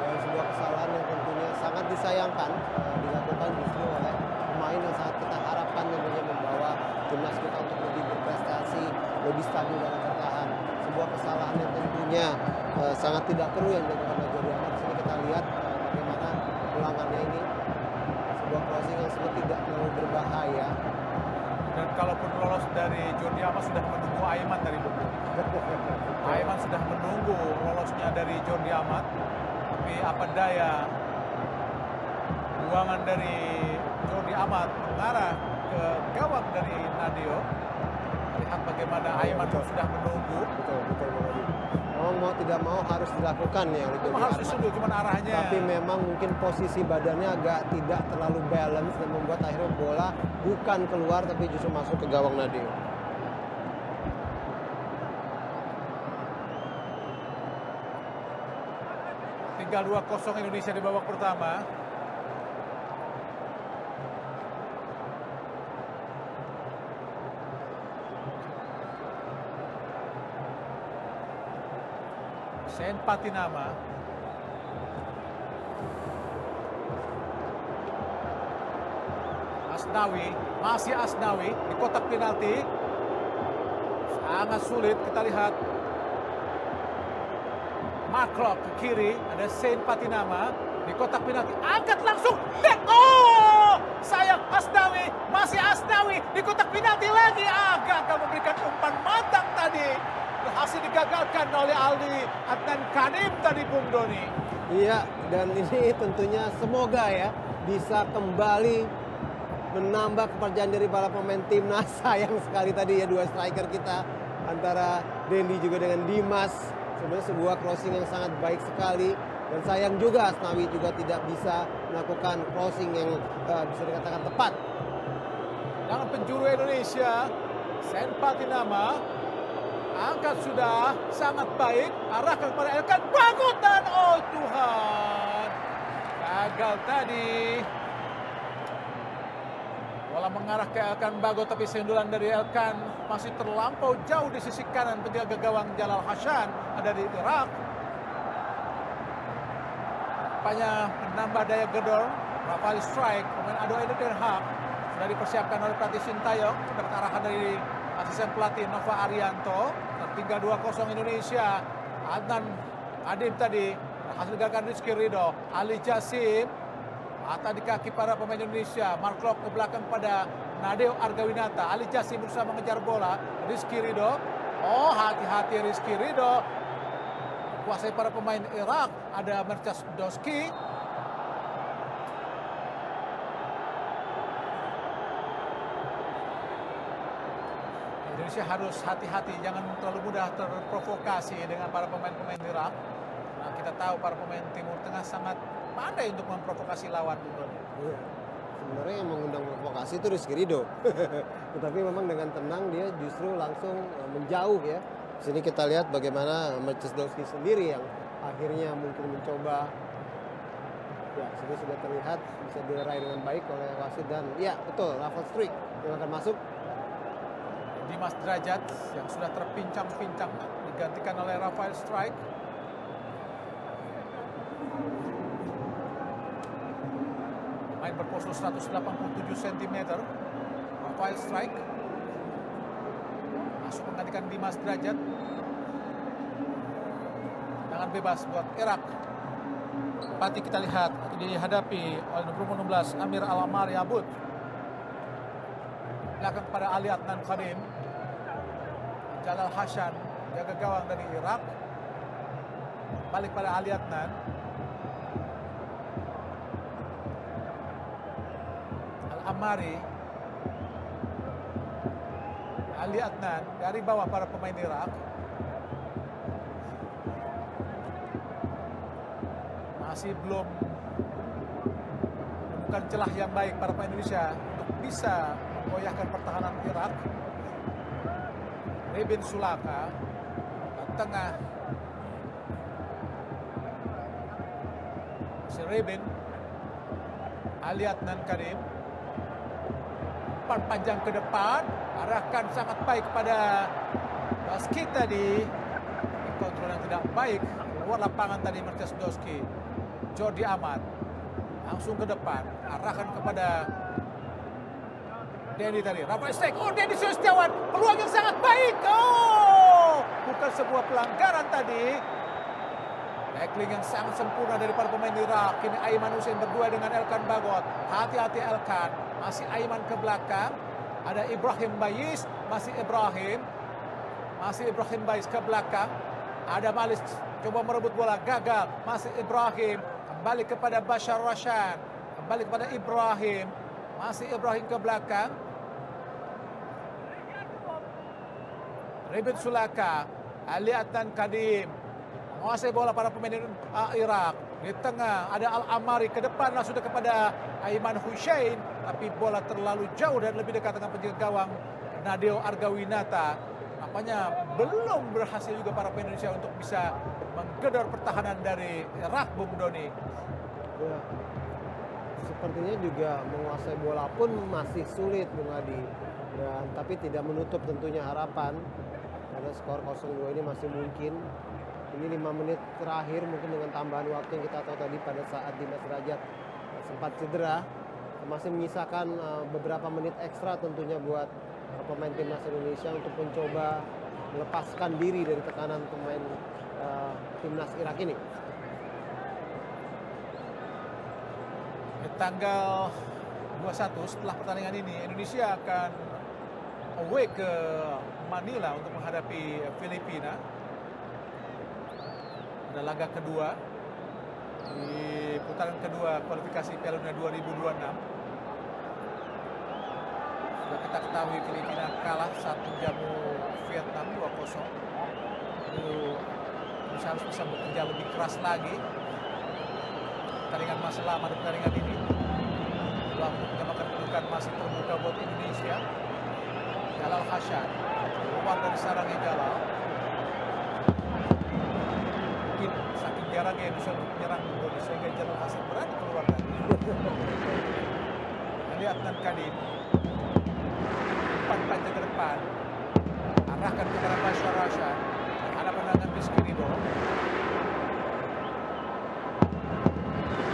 dan sebuah kesalahan yang tentunya sangat disayangkan dilakukan justru oleh pemain yang sangat kita harapkan tentunya membawa timnas kita untuk lebih berprestasi, lebih stabil dalam bertahan. Sebuah kesalahan yang tentunya sangat tidak perlu yang dilakukan oleh Jordi Amat. Sini kita lihat bagaimana ulangannya ini, sebuah crossing yang sebenarnya tidak terlalu berbahaya. Dan kalaupun lolos dari Jordi Amat sudah menunggu Aiman dari Bung. Aiman sudah menunggu lolosnya dari Jordi Amat. Tapi apa daya, buangan dari Jordi Amat mengarah ke gawang dari Nadio. Lihat bagaimana Aiman sudah menunggu. Betul. Mau tidak mau harus dilakukan ya oleh Jordi Harus Amat. disuduh, cuman arahnya. Tapi memang mungkin posisi badannya agak tidak terlalu balance dan membuat akhirnya bola bukan keluar tapi justru masuk ke gawang Nadio. Tinggal 2-0 Indonesia di babak pertama. Sen Patinama. Asnawi, masih Asnawi di kotak penalti. Sangat sulit kita lihat. Marklock ke kiri, ada Sen Patinama di kotak penalti. Angkat langsung. Oh! sayang Asnawi, masih Asnawi di kotak penalti lagi. Gagal memberikan umpan matang tadi. Berhasil digagalkan oleh Aldi Adnan Kadim tadi, Bung Doni. Iya, dan ini tentunya semoga ya bisa kembali menambah kepercayaan dari para pemain timnas. Sayang sekali tadi ya dua striker kita antara Dendi juga dengan Dimas. Sebenarnya sebuah crossing yang sangat baik sekali. Dan sayang juga Asnawi juga tidak bisa melakukan crossing yang bisa dikatakan tepat. Dengan penjuru Indonesia, Sen Patinama angkat sudah sangat baik, arahkan kepada Elkan Bagot dan oh Tuhan, gagal tadi. Bola mengarah ke Elkan Bagot tapi sendulan dari Elkan masih terlampau jauh di sisi kanan penjaga gawang Jalal Hasan ada di Irak. Rupanya menambah daya gedor Rafael Strike, pemain adu Den Haag sudah dipersiapkan oleh pelatih Sintayong, mendapat arahan dari asisten pelatih Nova Arianto. Tertinggal 2-0 Indonesia. Adnan Kadim tadi berhasil gagalkan Rizky Ridho. Ali Jasim, mata di kaki para pemain Indonesia. Mark Klok ke belakang pada Nadeo Argawinata. Ali Jasim berusaha mengejar bola. Rizky Ridho, oh hati-hati Rizky Ridho. Kuasai para pemain Irak, ada Merchas Doski. Indonesia harus hati-hati, jangan terlalu mudah terprovokasi dengan para pemain-pemain Irak. Nah, kita tahu para pemain Timur Tengah sangat pandai untuk memprovokasi lawan. Iya. Sebenarnya yang mengundang provokasi itu Rizky Ridho. Tetapi memang dengan tenang dia justru langsung menjauh ya. Di sini kita lihat bagaimana Mercesdowski sendiri yang akhirnya mungkin mencoba. Ya, sini sudah terlihat bisa dilerai dengan baik oleh wasit dan ya betul Rafael Struijk yang akan masuk. Dimas Derajat yang sudah terpincang-pincang digantikan oleh Rafael Strike. Main berpostur 187 cm. Rafael Strike masuk menggantikan Dimas Derajat. Tangan bebas buat Irak. Pati kita lihat dihadapi oleh nomor 16 Amir Al-Amari Abud. Belakang kepada Ali Adnan Kadim. Jalal Hasan jaga gawang dari Irak. Balik pada Ali Adnan. Al-Amari. Ali Adnan dari bawah para pemain Irak. Masih belum menemukan celah yang baik para pemain Indonesia untuk bisa menggoyahkan pertahanan Irak. Rebin Sulaka ke tengah. Si Rebin. Ali Adnan Karim. Umpan panjang ke depan. Arahkan sangat baik kepada Doski tadi. Kontrol yang tidak baik. Keluar lapangan tadi Merchas Doski. Jordi Amat. Langsung ke depan. Arahkan kepada Dendi tadi. Rafael Strike. Oh, Dendi Setiawan. Peluang yang sangat baik. Oh, bukan sebuah pelanggaran tadi. Tackling yang sangat sempurna dari para pemain Irak. Kini Aiman Hussein berdua dengan Elkan Bagot. Hati-hati Elkan. Masih Aiman ke belakang. Ada Ibrahim Bayis. Masih Ibrahim Bayis ke belakang. Ada Malis coba merebut bola. Gagal. Masih Ibrahim. Kembali kepada Bashar Rashan. Kembali kepada Ibrahim. Masih Ibrahim ke belakang. Rebin Sulaka. Ali Adnan Kadim. Menguasai bola para pemain Irak. Di tengah ada Al-Amari. Ke depan sudah kepada Aiman Hussein. Tapi bola terlalu jauh dan lebih dekat dengan penjaga gawang Nadeo Argawinata. Nampaknya belum berhasil juga para pemain Indonesia untuk bisa menggedor pertahanan dari Irak, Bung Doni. Ya. Sepertinya juga menguasai bola pun masih sulit, Bung Adi. Dan tapi tidak menutup tentunya harapan. Karena skor 0-2 ini masih mungkin. Ini 5 menit terakhir mungkin dengan tambahan waktu yang kita tahu tadi pada saat Dimas Derajat sempat cedera. Masih menyisakan beberapa menit ekstra tentunya buat pemain timnas Indonesia untuk mencoba melepaskan diri dari tekanan pemain timnas Irak ini. Di tanggal 2-1. Setelah pertandingan ini Indonesia akan away ke Manila untuk menghadapi Filipina. Ada laga kedua di putaran kedua kualifikasi Piala Dunia 2026. Sudah kita ketahui Filipina kalah saat menjamu Vietnam 2-0. Indonesia harus bisa bekerja lebih keras lagi. Pertandingan masih lama di pertandingan ini. Peluang untuk menyamakan kedudukan masih terbuka buat Indonesia. Jalal Hasan keluar dari sarangnya Jalal. Mungkin saking jarangnya yang bisa menyerang Indonesia sehingga Jalal Hasan berani keluar dari. Ali Adnan Kadim umpan panjang ke depan, arahkan kepada Bashar Rashad. Ada penangan Rizky Ridho.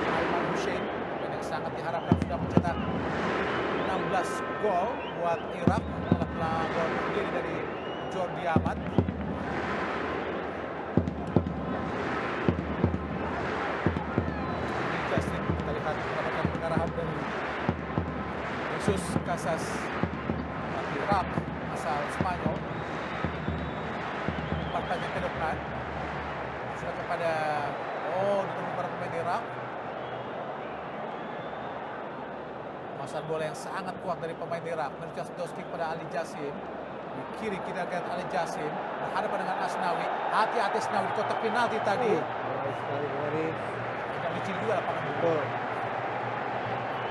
Aiman Hussein yang sangat diharapkan sudah mencetak 16 gol buat Irak setelah gol berdiri dari Jordi Amat. Jasrin kita lihat mendapatkan pengarahan dari Jesus Casas Irak asal Spanyol. Umpan panjang ke depan sudah kepada ditunggu para pemain Irak. Pasar bola yang sangat kuat dari pemain Irak. Menuju Sdoski kepada Ali Jassim. Di kiri kita lihat Ali Jassim berhadapan dengan Asnawi. Hati-hati Asnawi kotak penalti tadi. Sekali dari Tidak licin juga lapangan. betul.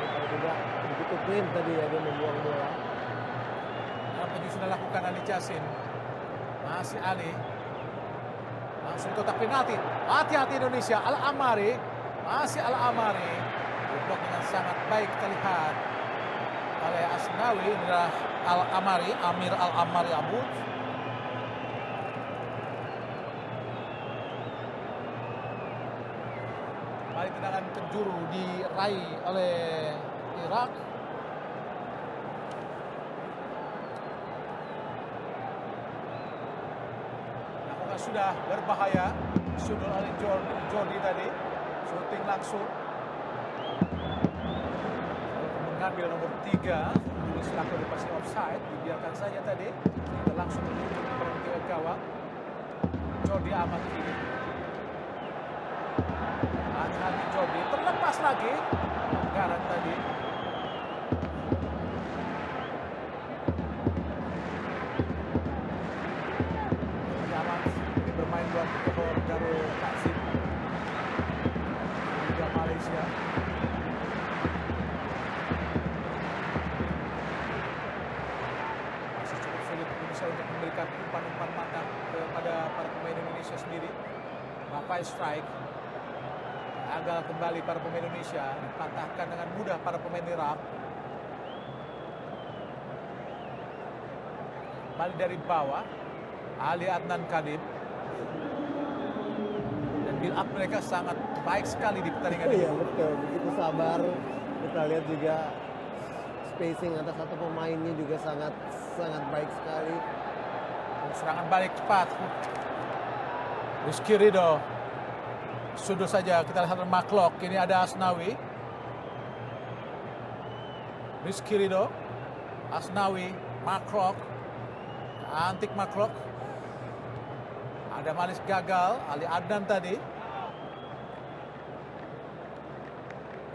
Kalau tidak begitu clean tadi ya dia membuang bola. Apa yang sudah lakukan Ali Jassim? Masih Ali. Langsung kotak penalti. Hati-hati Indonesia. Al-Amari. Masih Al-Amari. Diblok dengan sangat baik kita lihat oleh Asnawi. Inilah Al-Amari, Amir Al-Amari Abud. Kembali tendangan penjuru diraih oleh Irak. Namun sudah berbahaya. Sudut oleh Jordi tadi. Shooting langsung. Mengambil nomor 3. Tulis laku di pasti offside. Dibiarkan saja tadi. Kita langsung menuju ke gawang. Jordi Amat kiri. Hati-hati Jordi. Terlepas lagi. Pelanggaran tadi. Jordi Amat ini bermain buat Johor Darul Takzim. Liga Malaysia. Masih cukup sulit Indonesia untuk memberikan umpan-umpan matang kepada para pemain Indonesia sendiri. Rafael strike. Gagal kembali para pemain Indonesia. Dipatahkan dengan mudah para pemain Irak. Kembali dari bawah. Ali Adnan Kadim. Dan build up mereka sangat baik sekali di pertandingan ini. Iya betul, begitu sabar. Kita lihat juga spacing atas satu pemainnya juga sangat baik sekali. Serangan balik cepat. Rizky Ridho. Sudut saja kita lihat Maklok. Ini ada Asnawi. Rizky Ridho. Asnawi. Maklok. Antik Maklok. Ada Malis gagal. Ali Adnan tadi.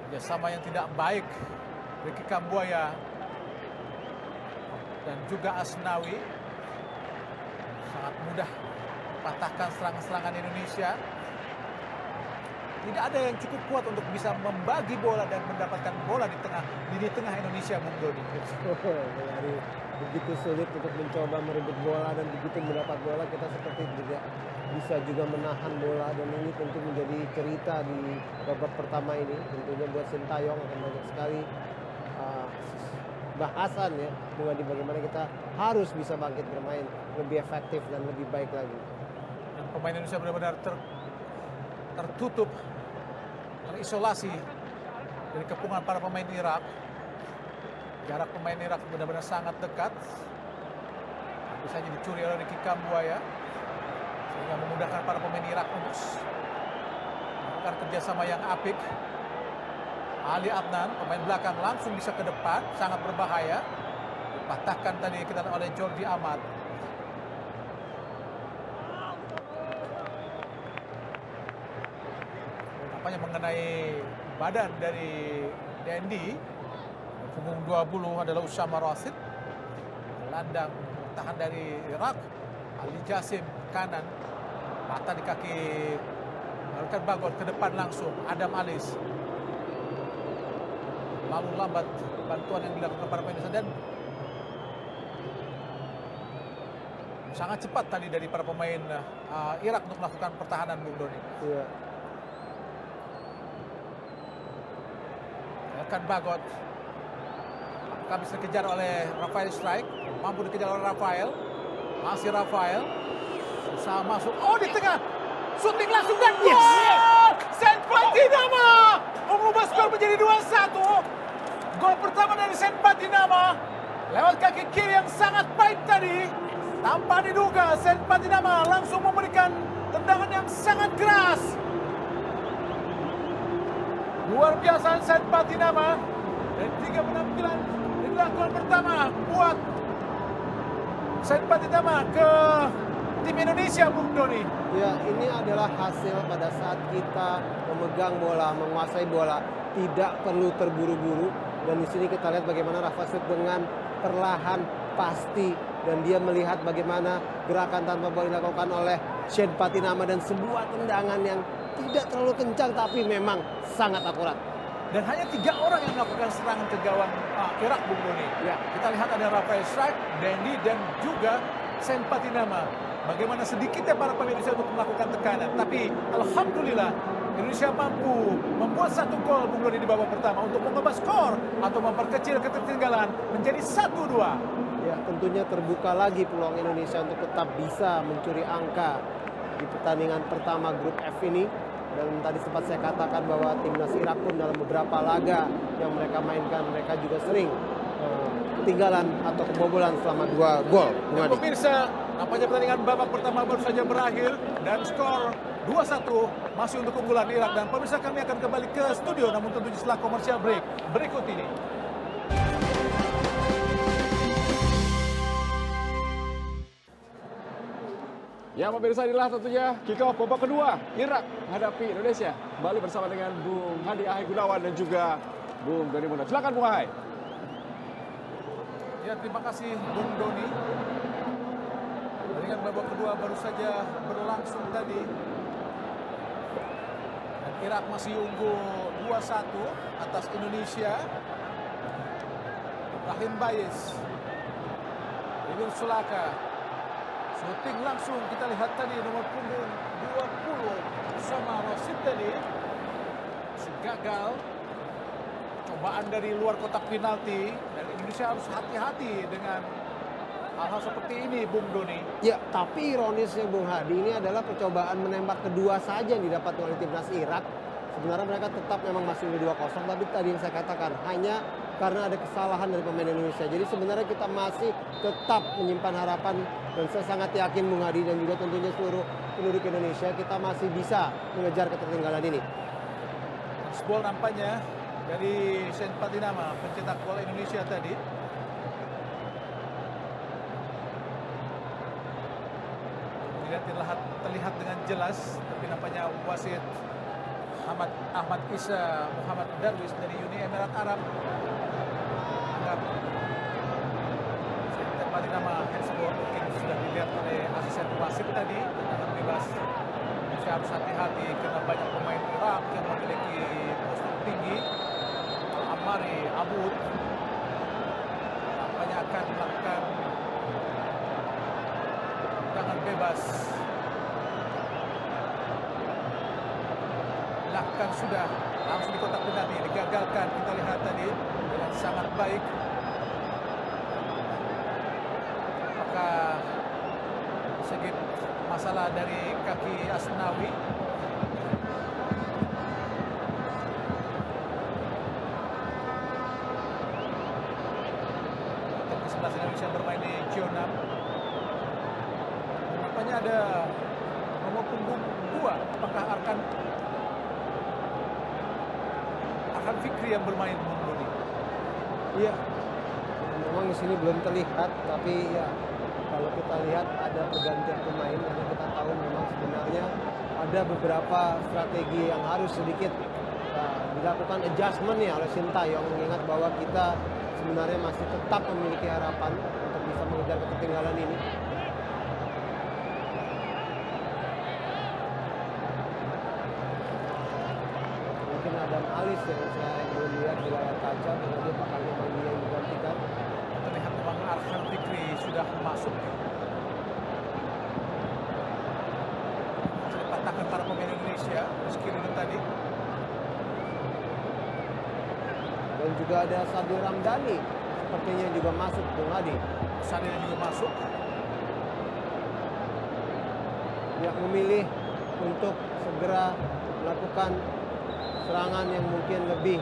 Kerjasama yang tidak baik. Ricky Kambuaya. Dan juga Asnawi. Sangat mudah patahkan serangan-serangan Indonesia. Tidak ada yang cukup kuat untuk bisa membagi bola dan mendapatkan bola di lini tengah Indonesia, Bung Dodi. Dari begitu sulit untuk mencoba merebut bola dan begitu mendapat bola kita seperti juga bisa juga menahan bola, dan ini tentu menjadi cerita di babak pertama ini. Tentunya buat Sintayong akan banyak sekali bahasan ya mengenai bagaimana kita harus bisa bangkit bermain lebih efektif dan lebih baik lagi. Dan pemain Indonesia benar-benar tertutup, terisolasi dari kepungan para pemain Irak. Jarak pemain Irak benar-benar sangat dekat. Bisa dicuri oleh Ricky Kambuaya sehingga memudahkan para pemain Irak untuk melakukan kerjasama yang apik. Ali Adnan, pemain belakang langsung bisa ke depan, sangat berbahaya. Dipatahkan tadi kita oleh Jordi Amat. Nampaknya mengenai badan dari Dendi. Punggung 20 adalah Usama Rashid. Gelandang tahan dari Irak, Ali Jasim kanan. Patah di kaki Alkan Bagot, ke depan langsung Adam Alis. Lalu lambat bantuan yang dilakukan para pemain dan sangat cepat tadi dari para pemain Irak untuk melakukan pertahanan, Bung Doni. Iya. Alkan Bagot bisa dikejar oleh Rafael Strike, mampu dikejar oleh Rafael. Masih Rafael usaha masuk, oh di tengah, shooting langsung dan gol! Saint Patinama mengubah skor menjadi 2-1. Gol pertama dari Saint Patinama lewat kaki kiri yang sangat baik tadi. Tanpa diduga, Saint Patinama langsung memberikan tendangan yang sangat keras. Luar biasa Saint Patinama. Dan 3 penampilan inilah gol pertama buat Saint Patinama ke tim Indonesia, Bung Doni. Ya, ini adalah hasil pada saat kita memegang bola, menguasai bola, tidak perlu terburu-buru. Dan di sini kita lihat bagaimana Rafa Sweet dengan perlahan pasti, dan dia melihat bagaimana gerakan tanpa bola dilakukan oleh Saint Patinama dan sebuah tendangan yang tidak terlalu kencang tapi memang sangat akurat. Dan hanya 3 orang yang melakukan serangan ke gawang Irak, Bung Doni. Ya, kita lihat ada Rafael Strike, Dendi, dan juga Saint Patinama. Bagaimana sedikitnya para pemain Indonesia untuk melakukan tekanan. Tapi alhamdulillah Indonesia mampu membuat 1 gol, Bung Doni, di babak pertama untuk mengubah skor atau memperkecil ketertinggalan menjadi 1-2. Ya, tentunya terbuka lagi peluang Indonesia untuk tetap bisa mencuri angka di pertandingan pertama grup F ini. Dan tadi sempat saya katakan bahwa timnas Irak pun dalam beberapa laga yang mereka mainkan, mereka juga sering ketinggalan atau kebobolan selama 2 gol. Dan pemirsa, nampaknya pertandingan babak pertama baru saja berakhir dan skor 2-1 masih untuk keunggulan Irak. Dan pemirsa, kami akan kembali ke studio namun tentunya setelah komersial break berikut ini. Ya pemirsa, inilah tentunya kick-off babak kedua Irak menghadapi Indonesia. Kembali bersama dengan Bung Hadi Ahai Gunawan dan juga Bung Doni Munaf. Silakan Bung Ahai. Ya, terima kasih Bung Doni. Pertandingan babak kedua baru saja berlangsung tadi. Dan Irak masih unggul 2-1 atas Indonesia. Rahim Bayes, Ibn Sulaka. Shooting langsung kita lihat tadi nomor punggung 20 sama Rashid tadi. Gagal. Cobaan dari luar kotak penalti dan Indonesia harus hati-hati dengan hal-hal seperti ini, Bung Doni. Ya, tapi ironisnya Bung Hadi, ini adalah percobaan menembak kedua saja yang didapat oleh timnas Irak. Sebenarnya mereka tetap memang masih 2-0, tapi tadi yang saya katakan hanya karena ada kesalahan dari pemain Indonesia. Jadi sebenarnya kita masih tetap menyimpan harapan dan saya sangat yakin Bung Hadi dan juga tentunya seluruh penduduk Indonesia, kita masih bisa mengejar ketertinggalan ini. Gol nampaknya dari Saint Patinama, pencetak gol Indonesia tadi. Terlihat dengan jelas, tapi nampaknya wasit Ahmad Isa Muhammad Darwis dari Uni Emirat Arab anggap Saint Patinama handsball, mungkin sudah dilihat oleh asisten wasit tadi, tendangan bebas. Indonesia harus hati-hati karena banyak pemain Irak yang memiliki postur tinggi. Amari Abud nampaknya akan melakukan tendangan bebas. Lakukan sudah langsung di kotak penalti, digagalkan. Kita lihat tadi dengan sangat baik. Apakah sedikit masalah dari kaki Asnawi? Tim ke-11 Indonesia bermain di zona 6. Nampaknya ada nomor punggung 2. Apakah akan Fikri yang bermain Bung. Iya. Memang di sini belum terlihat, tapi ya kalau kita lihat ada pergantian pemain karena kita tahu memang sebenarnya ada beberapa strategi yang harus sedikit dilakukan adjustment ya oleh Sintayong, mengingat bahwa kita sebenarnya masih tetap memiliki harapan untuk bisa mengejar ketertinggalan ini. Mungkin Adam Alis yang saya belum lihat di layar kaca karena dia bakal memang dia yang digantikan. Terlihat memang Arfan Fikri sudah masuk. Sudah patahkan para pemain Indonesia meski dulu tadi. Dan juga ada Sadil Ramdhani sepertinya juga masuk, Bung Adi. Sadil juga masuk. Dia memilih untuk segera melakukan serangan yang mungkin lebih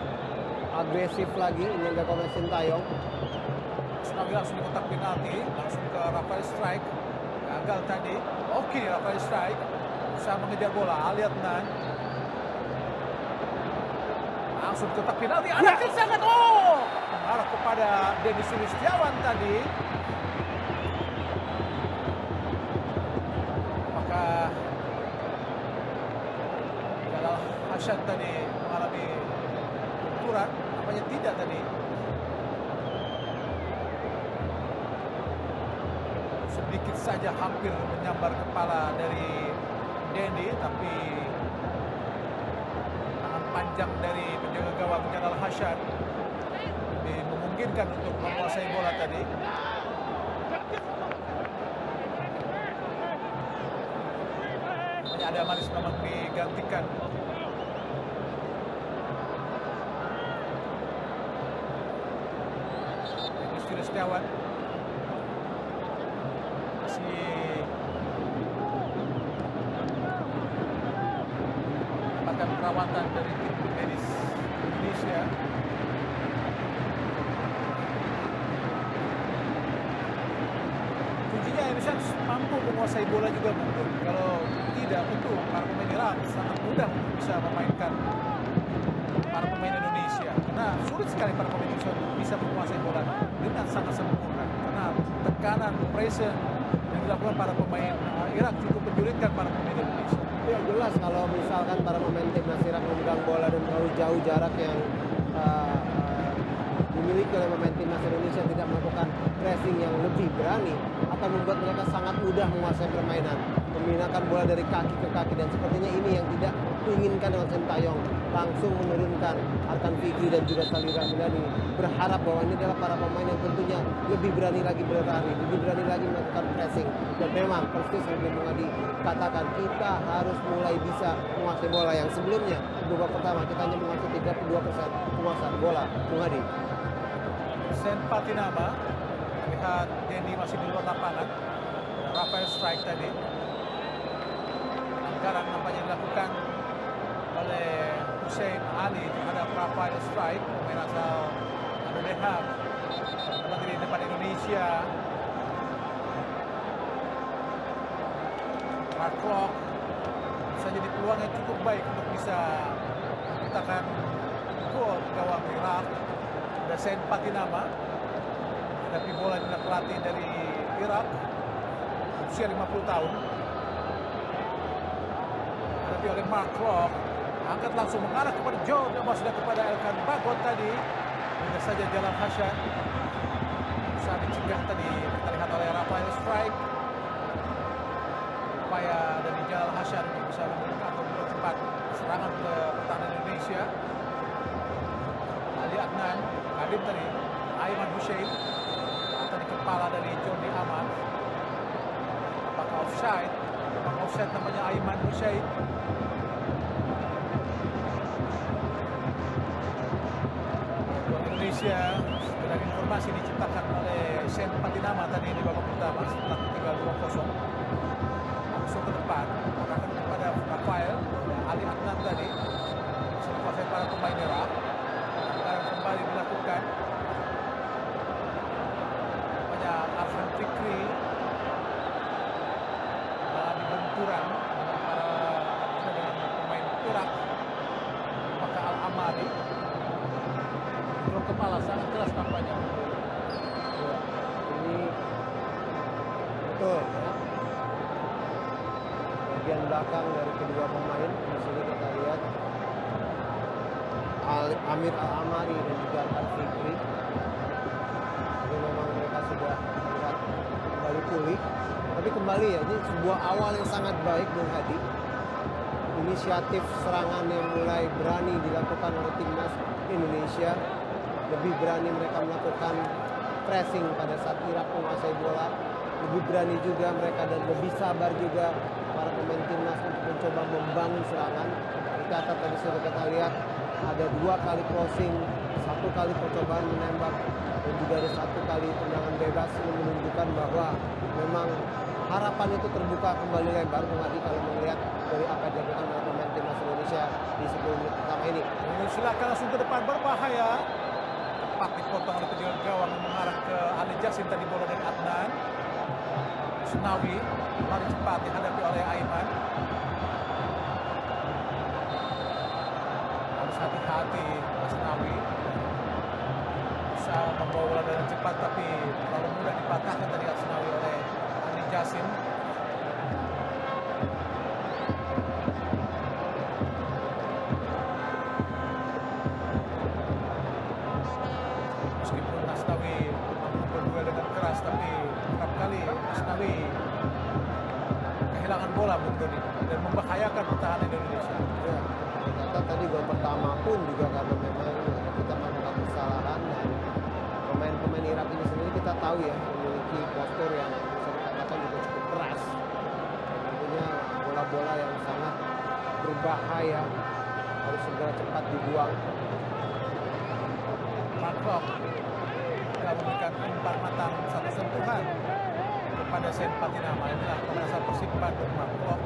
agresif lagi, ini yang dilakukan oleh Sintayong. Lagi langsung kotak penalti, langsung ke Rafael Strike. Gagal tadi. Oke, Rafael Strike bisa mengejar bola. Ali Adnan langsung kotak penalti. Ada sangat mengarah kepada Denny Sulistiawan tadi. Apakah Jalal Hasan tadi mengalami benturan? Apanya tidak tadi? Sedikit saja hampir menyambar kepala dari Denny, tapi tangan panjang dari penjaga gawang Jalal Hasan memungkinkan untuk menguasai bola tadi. Hanya ada Manis memang digantikan. Denny Setiawan mendapatkan perawatan dari tim medis Indonesia. Kuncinya Indonesia mampu menguasai bola juga, Bung. Kalau tidak, tentu para pemain Irak sangat mudah untuk bisa memainkan para pemain Indonesia. Karena sulit sekali para pemain Indonesia bisa menguasai bola dengan sangat sempurna. Karena tekanan, pressure yang dilakukan para pemain Irak cukup menyulitkan para pemain Indonesia. Ya jelas kalau misalkan para pemain timnas Irak memegang bola dan terlalu jauh jarak yang dimiliki oleh pemain timnas Indonesia tidak melakukan pressing yang lebih berani akan membuat mereka sangat mudah menguasai permainan, memindahkan bola dari kaki ke kaki, dan sepertinya ini yang tidak diinginkan dengan Sintayong, langsung menurunkan Arfan Fikri dan juga Sadil Ramdhani, berharap bahwa ini adalah para pemain yang tentunya lebih berani lagi berlari, lebih berani lagi melakukan pressing. Dan memang persis seperti Bung Adi katakan, kita harus mulai bisa menguasai bola yang sebelumnya di babak pertama kita hanya menguasai 32% penguasaan bola, Bung Adi. Sen Patinama, lihat Denny masih di luar lapangan. Rafael Strike tadi. Pelanggaran nampaknya dilakukan oleh Hussein Ali terhadap Rafael Strike, pemain asal Denham, tempat di depan Indonesia. Mark Klok bisa jadi peluang yang cukup baik untuk bisa menciptakan gol gawang Irak. Ada Sen Patinama, tapi bola tidak pelatih dari Irak, usia 50 tahun. Tapi oleh Mark Klok, angkat langsung mengarah kepada John, dan sudah kepada Elkan Bagot tadi. Mudah saja Jalal Hasan bisa dicegah tadi, kita lihat oleh Rafael Strike. Upaya dari Jalal Hasan untuk bisa mempercepat serangan ke pertahanan Indonesia. Ali Adnan, Kadim tadi, Aiman Hussein, tadi kepala dari Johnny Ahmad. Apakah offside? Memang offside namanya Aiman Hussein. Indonesia, sekedar informasi, diciptakan oleh Sen Patinama tadi di babak pertama setelah ketinggalan 2-0. Langsung ke depan, arahkan kepada Rafael, Ali Adnan tadi, bisa dikuasai para pemain Irak. Kembali dilakukan pada Arfan Fikri, mengalami benturan dengan pemain Irak, maka Al-Amari kepala, sangat keras nampaknya. Ya, ini betul ya. Bagian belakang dari kedua pemain di sini kita lihat Amir Al-Amari dan juga Arhan Fikri. Ini memang mereka sudah terlihat kembali pulih. Tapi kembali ya, ini sebuah awal yang sangat baik Bung Hadi. Inisiatif serangan yang mulai berani dilakukan oleh timnas Indonesia. Lebih berani mereka melakukan pressing pada saat Irak menguasai bola. Lebih berani juga mereka dan lebih sabar juga para pemain timnas untuk mencoba membangun serangan. Tercatat tadi sudah kita lihat ada 2 kali crossing, 1 kali percobaan menembak, dan juga ada 1 kali tendangan bebas. Ini menunjukkan bahwa memang harapan itu terbuka kembali lebar Bung Hadi kalau melihat dari apa yang dilakukan oleh pemain timnas Indonesia di 10 menit pertama ini. Silakan langsung ke depan, berbahaya. Tepat dipotong oleh penjaga gawang yang mengarah ke Ali Jassim, tadi bola dari Adnan. Asnawi lari cepat dihadapi oleh Aiman. Harus hati-hati Asnawi. Bisa membawa bola dengan cepat tapi terlalu mudah dipatahkan tadi Asnawi oleh Ali Jassim. Meskipun Asnawi mampu berduel dengan keras, tapi kerap kali Asnawi kehilangan bola Bung Doni dan membahayakan pertahanan Indonesia. Ya, ternyata tadi gol pertama pun juga karena memang kita melakukan kesalahan dan pemain-pemain Irak ini sendiri kita tahu ya memiliki postur yang bisa dikatakan juga cukup keras. Tentunya bola-bola yang sangat berbahaya harus segera cepat dibuang. Markov sudah memberikan umpan matang satu sentuhan kepada Sen Patinama. Inilah pemain asal Persib Bandung, Markov.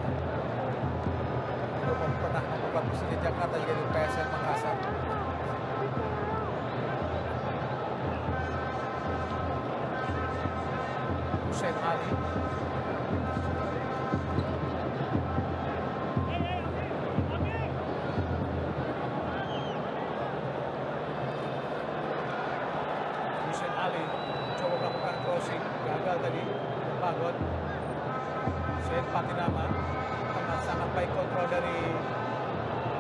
Belum pernah membuat Persija Jakarta juga di PSM Makassar. Hussein Ali. Hussein Ali coba melakukan crossing, gagal tadi. Bagot. Sen Patinama. Sangat baik kontrol dari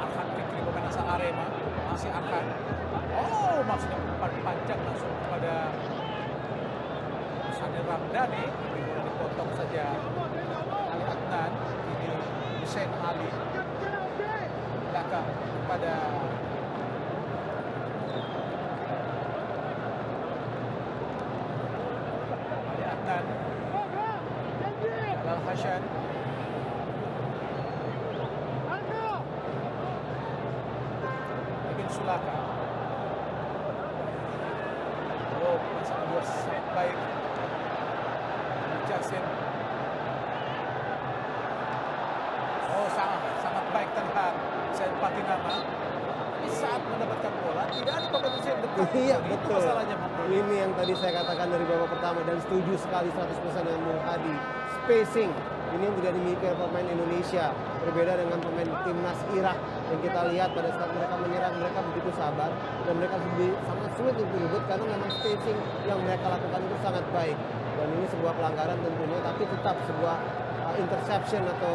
Arhan Fikri, pemain asal Arema. Masih Arhan. Oh, maksudnya umpan panjang langsung kepada Sadil Ramdhani. Dipotong saja Ali Adnan. Ini Hussein Ali. Belakang kepada Ali Adnan. Jalal Hassan. Sulaka. Oh, masa kedua sangat baik. Jassim. Oh, sangat baik terlihat Sen Patinama. Ini saat mendapatkan bola tidak ada pemain yang dekat. Iya, Itu betul. masalahnya, Bung Doni. Ini yang tadi saya katakan dari babak pertama dan setuju sekali 100% dengan Bung Hadi. Spacing ini yang tidak dimiliki oleh pemain Indonesia. Berbeda dengan pemain timnas Irak yang kita lihat pada saat mereka menyerang, mereka begitu sabar dan mereka sangat sulit untuk berebut karena memang spacing yang mereka lakukan itu sangat baik. Dan ini sebuah pelanggaran tentunya, tapi tetap sebuah interception atau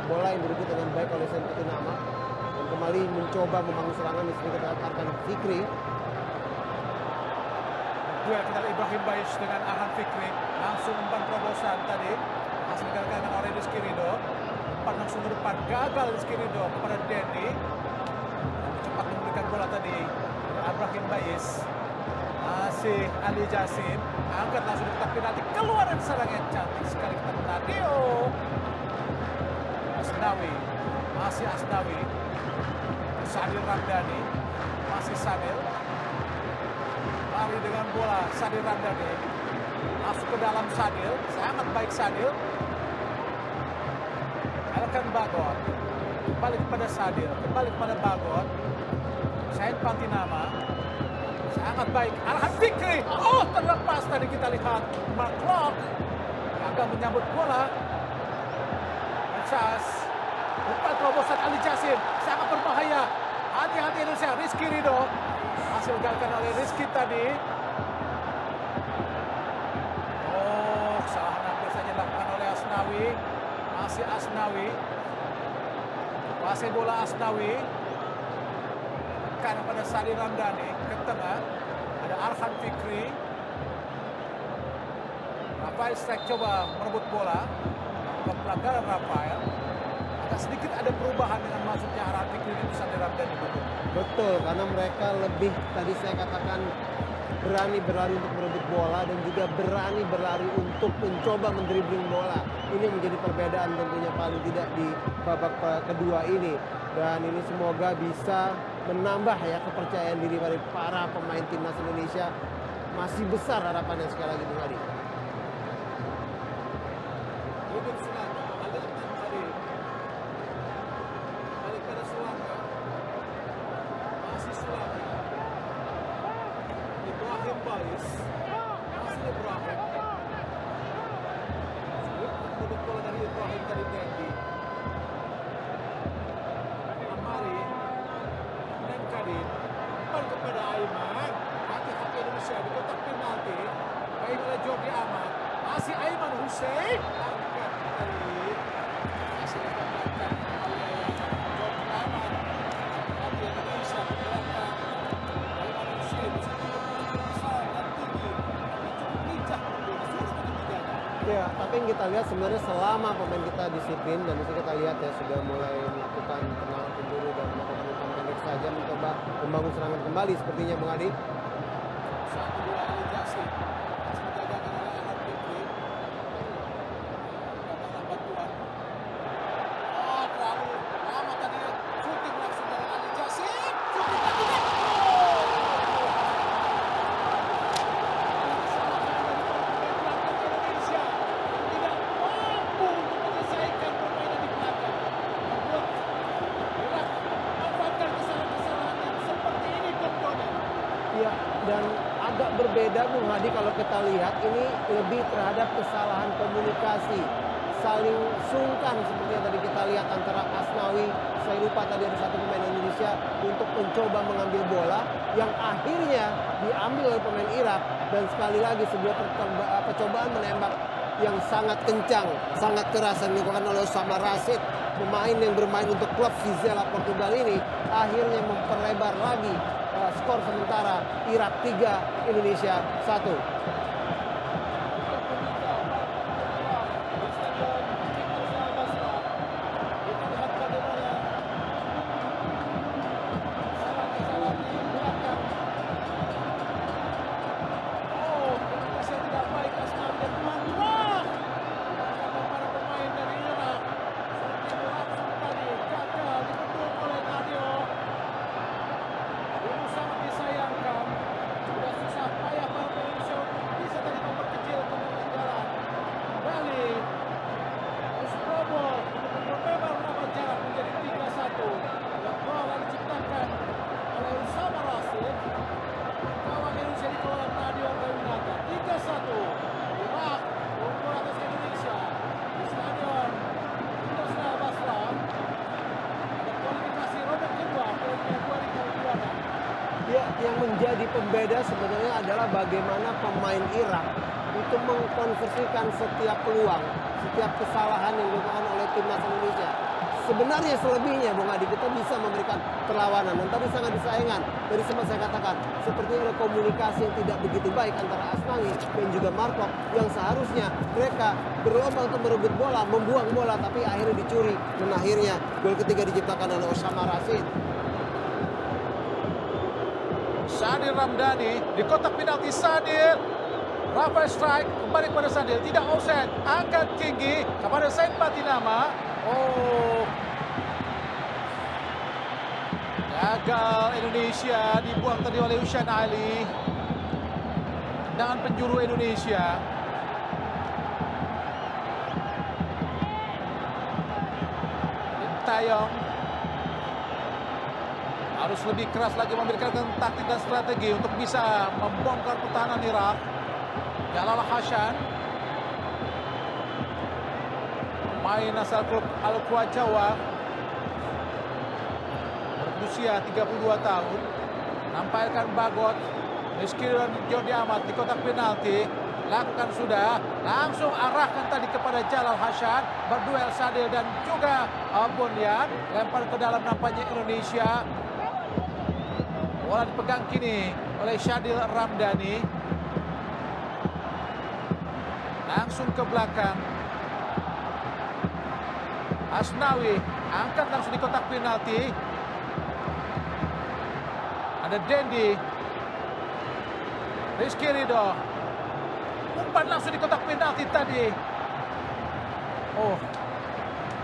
bola yang direbut dengan baik oleh Sen Patinama. Dan kembali mencoba membangun serangan di sini kita katakan Fikri. Duel kita Ibrahim Baish dengan Arhan Fikri. Langsung umpan terobosan tadi. Hasil digagalkan oleh Rizky Ridho. Umpan langsung ke depan. Gagal Rizky Ridho kepada Dendi. Cepat memberikan bola tadi. Ibrahim Baish. Masih Ali Jassim. Angkat langsung di kotak penalti. Keluar dan serang yang cantik sekali kita Nadio. Asnawi. Masih Asnawi. Sadil Ramdhani. Masih Sadil. Lari dengan bola Sadil Ramdhani. Masuk ke dalam Sadil. Sangat baik Sadil. Elkan Bagot. Kembali kepada Sadil. Kembali kepada Bagot. Sen Patinama. Sangat baik. Arhan Fikri. Oh, terlepas tadi kita lihat. Mark Locke. Gagal menyambut bola. Chas. Umpan terobosan Ali Jassim. Sangat berbahaya. Hati-hati Indonesia. Rizky Ridho masih digagalkan oleh Rizky tadi. Oh, kesalahan hampir saja dilakukan oleh Asnawi. Masih Asnawi. Masih bola Asnawi. Karena pada Sadi Ramdhani ke tengah. Ada Arhan Fikri. Rafael Strike coba merebut bola. Pelanggaran Rafael. Agak sedikit ada perubahan dengan masuknya Arhan Fikri di Sadi Ramdhani. Betul, karena mereka lebih tadi saya katakan berani berlari untuk merebut bola dan juga berani berlari untuk mencoba mendribling bola. Ini menjadi perbedaan tentunya paling tidak di babak kedua ini. Dan ini semoga bisa menambah ya kepercayaan diri dari para pemain timnas Indonesia. Masih besar harapannya sekali lagi Bung Adi. Masih Aiman Hussein. Masih dikatakan oleh Jordi Amat. Tapi Indonesia bergerakkan. Aiman Hussein besar dan tinggi. Cukup lincah di seluruh ketiganya. Ya, tapi yang kita lihat sebenarnya selama pemain kita disiplin dan bisa kita lihat ya sudah mulai melakukan tendangan penjuru dan melakukan umpan pendek saja mencoba membangun serangan kembali sepertinya Bung Adi. 1-2 Ali Jassim. Masih dijaga oleh Arhan Fikri. Datanglah bantuan. Oh, terlalu lama tadi. Shooting langsung dari Ali Jassim. Shooting lagi dan gol! Indonesia tidak mampu untuk menyelesaikan permainan di belakang. Membuat Irak memanfaatkan kesalahan-kesalahan yang seperti ini Donald. Ya, dan agak berbeda Bung Hadi kalau kita lihat ini lebih terhadap kesalahan komunikasi. Saling sungkan seperti yang tadi kita lihat antara Asnawi, saya lupa tadi ada satu pemain Indonesia untuk mencoba mengambil bola yang akhirnya diambil oleh pemain Irak dan sekali lagi sebuah percobaan menembak yang sangat kencang, sangat keras yang dilakukan oleh Osama Rashid, pemain yang bermain untuk klub Vizela Portugal ini akhirnya memperlebar lagi skor sementara Irak 3, Indonesia 1. Yang menjadi pembeda sebenarnya adalah bagaimana pemain Irak itu mengkonversikan setiap peluang, setiap kesalahan yang dilakukan oleh timnas Indonesia. Sebenarnya selebihnya Bung Adi kita bisa memberikan perlawanan dan tadi sangat disayangkan. Dari sempat saya katakan seperti ada komunikasi yang tidak begitu baik antara Asnawi dan juga Markov yang seharusnya mereka berlomba untuk merebut bola, membuang bola tapi akhirnya dicuri dan akhirnya gol ketiga diciptakan oleh Osama Rashid. Sadi Ramdhani di kotak penalti. Sadil, Rafael Strike kembali kepada Sadil, tidak offset, angkat tinggi kepada Said Patinama. Oh, gagal Indonesia, dibuang tadi oleh Hussein Ali. Tendangan penjuru Indonesia. Tayong harus lebih keras lagi memberikan taktik dan strategi untuk bisa membongkar pertahanan Irak. Jalal Hassan, pemain asal klub Al-Quwa Jawa, berusia 32 tahun. Nampakkan Bagot, Rizky dan Jordi Amat di kotak penalti. Lakukan sudah, langsung arahkan tadi kepada Jalal Hasan, berduel Sadil dan juga Bonyan, lempar ke dalam nampaknya Indonesia. Bola dipegang kini oleh Syadil Ramdhani. Langsung ke belakang. Asnawi angkat langsung di kotak penalti. Ada Dendi. Rizky Ridho. Umpan langsung di kotak penalti tadi. Oh,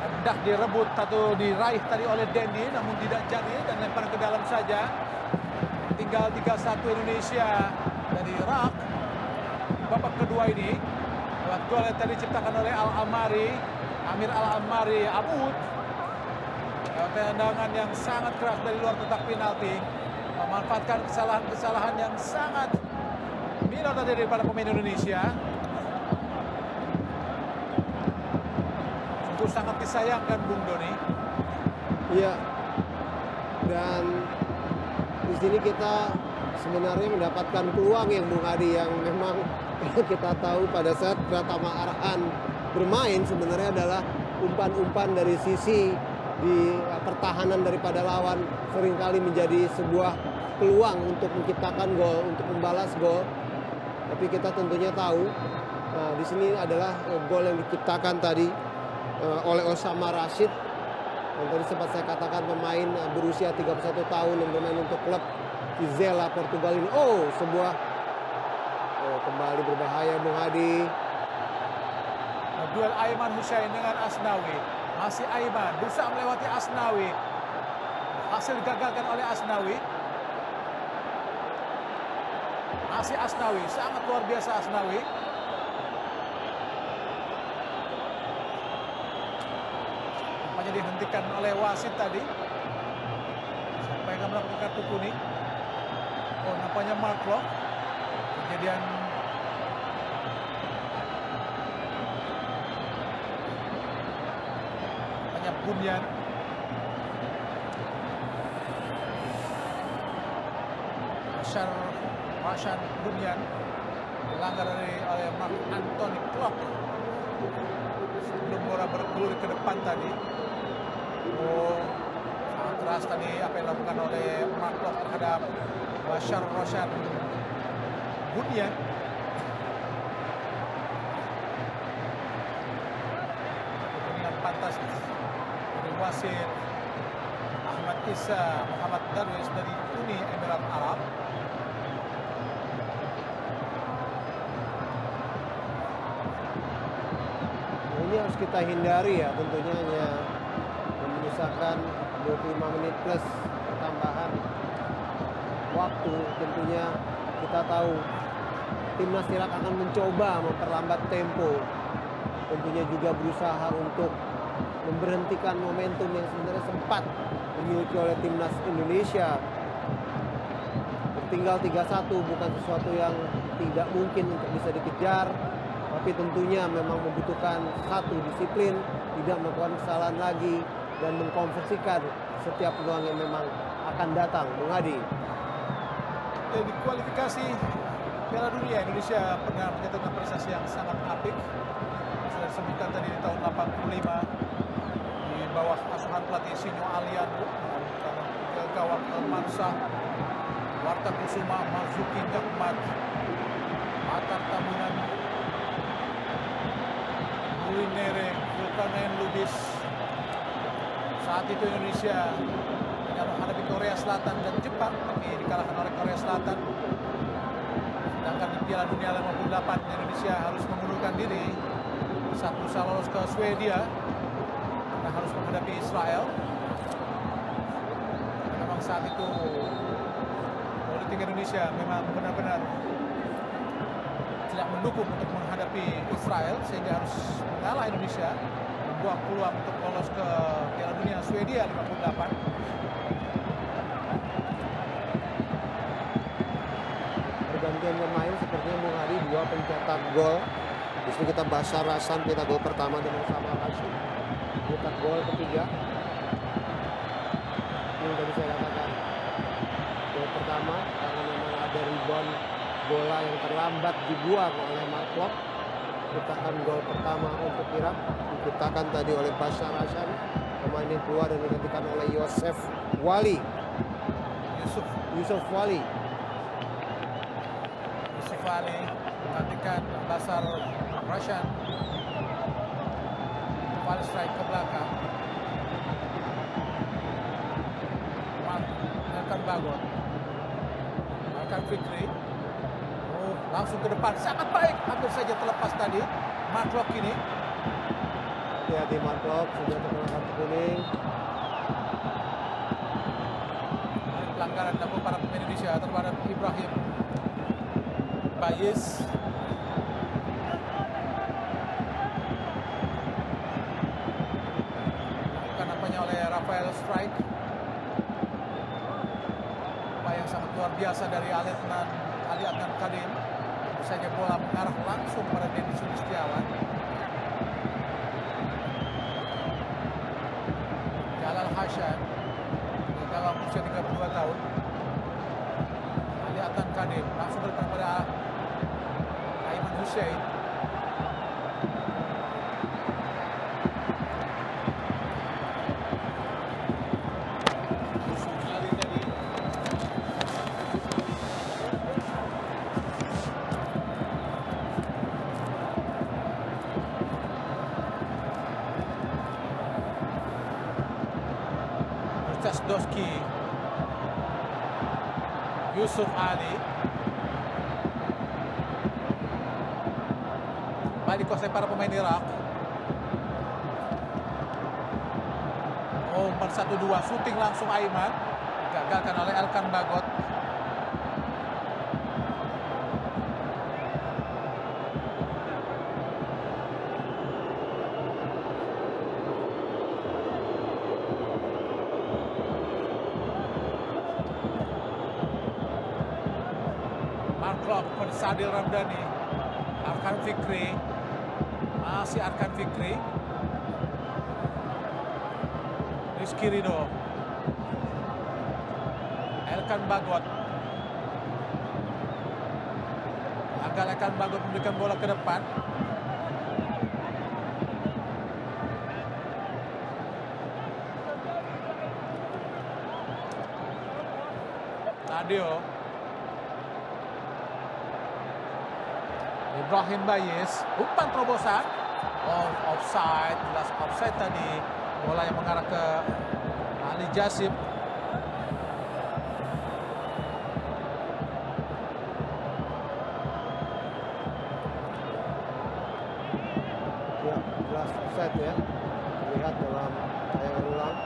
hendak direbut atau diraih tadi oleh Dendi, namun tidak jadi dan lempar ke dalam saja. Tinggal 3-1 Indonesia dari Irak. Babak kedua ini, lewat gol yang tadi diciptakan oleh Al-Amari, Amir Al-Amari Abud. Tendangan yang sangat keras dari luar kotak penalti, memanfaatkan kesalahan-kesalahan yang sangat minor tadi daripada pemain Indonesia. Sungguh sangat disayangkan Bung Doni. Iya. Dan di sini kita sebenarnya mendapatkan peluang yang Bung Adi, yang memang kita tahu pada saat Pratama Arhan bermain sebenarnya adalah umpan-umpan dari sisi di pertahanan daripada lawan seringkali menjadi sebuah peluang untuk menciptakan gol, untuk membalas gol. Tapi kita tentunya tahu di sini adalah gol yang diciptakan tadi oleh Osama Rashid. Dan tadi sempat saya katakan pemain berusia 31 tahun yang bermain untuk klub Vizela Portugal ini. Kembali berbahaya Bung Hadi. Duel Aiman Hussein dengan Asnawi. Masih Aiman berusaha melewati Asnawi. Hasil digagalkan oleh Asnawi. Masih Asnawi, sangat luar biasa Asnawi. Nampaknya dihentikan oleh wasit tadi. Siapa yang akan melakukan kartu kuning? Oh, nampaknya Mark Locke. Kejadian nampaknya Bunyan. Rashan Bunyan dilanggar oleh Mark Anthony Klok sebelum bola bergulir ke depan tadi. Oh, sangat keras tadi apa yang dilakukan oleh Mark Klok terhadap Bashar Rashan Bunyan. Kuningan pantas dari wasit Ahmad Isa Muhammad Darwis dari Uni Emirat Arab. Ini harus kita hindari ya, tentunya hanya menyisakan 25 menit plus tambahan waktu. Tentunya kita tahu timnas Irak akan mencoba memperlambat tempo, tentunya juga berusaha untuk memberhentikan momentum yang sebenarnya sempat dimiliki oleh timnas Indonesia. Tertinggal 3-1 bukan sesuatu yang tidak mungkin untuk bisa dikejar, tapi tentunya memang membutuhkan satu disiplin, tidak melakukan kesalahan lagi, dan mengkonversikan setiap peluang yang memang akan datang. Bung Hadi. Di kualifikasi Piala Dunia, Indonesia pernah mencatatkan prestasi yang sangat apik. Sudah disebutkan tadi di tahun 85 di bawah asuhan pelatih Sinyo Aliando, gawang Mansah, Warta Kusuma, Marzuki Nyakmat, Matar Tabunan, Mulinere, Zulkarnain Lubis. Saat itu Indonesia dengan menghadapi Korea Selatan dan Jepang, tapi dikalahkan oleh Korea Selatan. Sedangkan di Piala Dunia 58 Indonesia harus mengundurkan diri saat berusaha lolos ke Swedia karena harus menghadapi Israel. Memang saat itu politik Indonesia memang benar-benar tidak mendukung untuk menghadapi Israel, sehingga harus mengalah Indonesia, membuang peluang untuk lolos ke Piala Dunia Swedia 58. Pergantian pemain sepertinya Bung Hadi, dua pencetak gol. Di sini kita Bashar Hasan pencetak gol pertama dengan Osama Rashid pencetak gol ketiga. Ini tadi saya katakan merespon bola yang terlambat dibuang oleh Mark Klok. Ciptakan gol pertama untuk Irak, diciptakan tadi oleh Bashar Hasan. Pemain yang keluar dan digantikan oleh Yusuf Wali. Yusuf Wali menggantikan Bashar Hasan. Wali strike ke belakang. Elkan Bagot. Elkan Fikri. Langsung ke depan, sangat baik. Hampir saja terlepas tadi. Mark Klok ini. Hati-hati Mark Klok, sudah terkena kartu kuning. Pelanggaran dilakukan para pemain Indonesia terhadap Ibrahim Bayis. Bukan nampaknya oleh Rafael Strike. Upaya yang sangat luar biasa dari Ali Adnan Kadim. Saja bola mengarah langsung pada Denny Sulistiawan. Jalal Hasan di gawang usia 32 tahun. Ali Adnan Kadim langsung berikan pada Aiman Hussein. Doski, Yusuf Ali, balik kuasai para pemain Irak. Umpan 1-2, syuting langsung Aiman, digagalkan oleh Elkan Bagot. Sadil Ramdhani, Arkan Fikri, masih Arkan Fikri, Rizky Ridho, Elkan Bagot, gagal Elkan Bagot memberikan bola ke depan. Nadio, Ibrahim Bayis, umpan terobosan, offside, jelas offside tadi. Bola yang mengarah ke Ali Jassim. Ya, jelas offside ya. Lihat dalam tayangan ulang.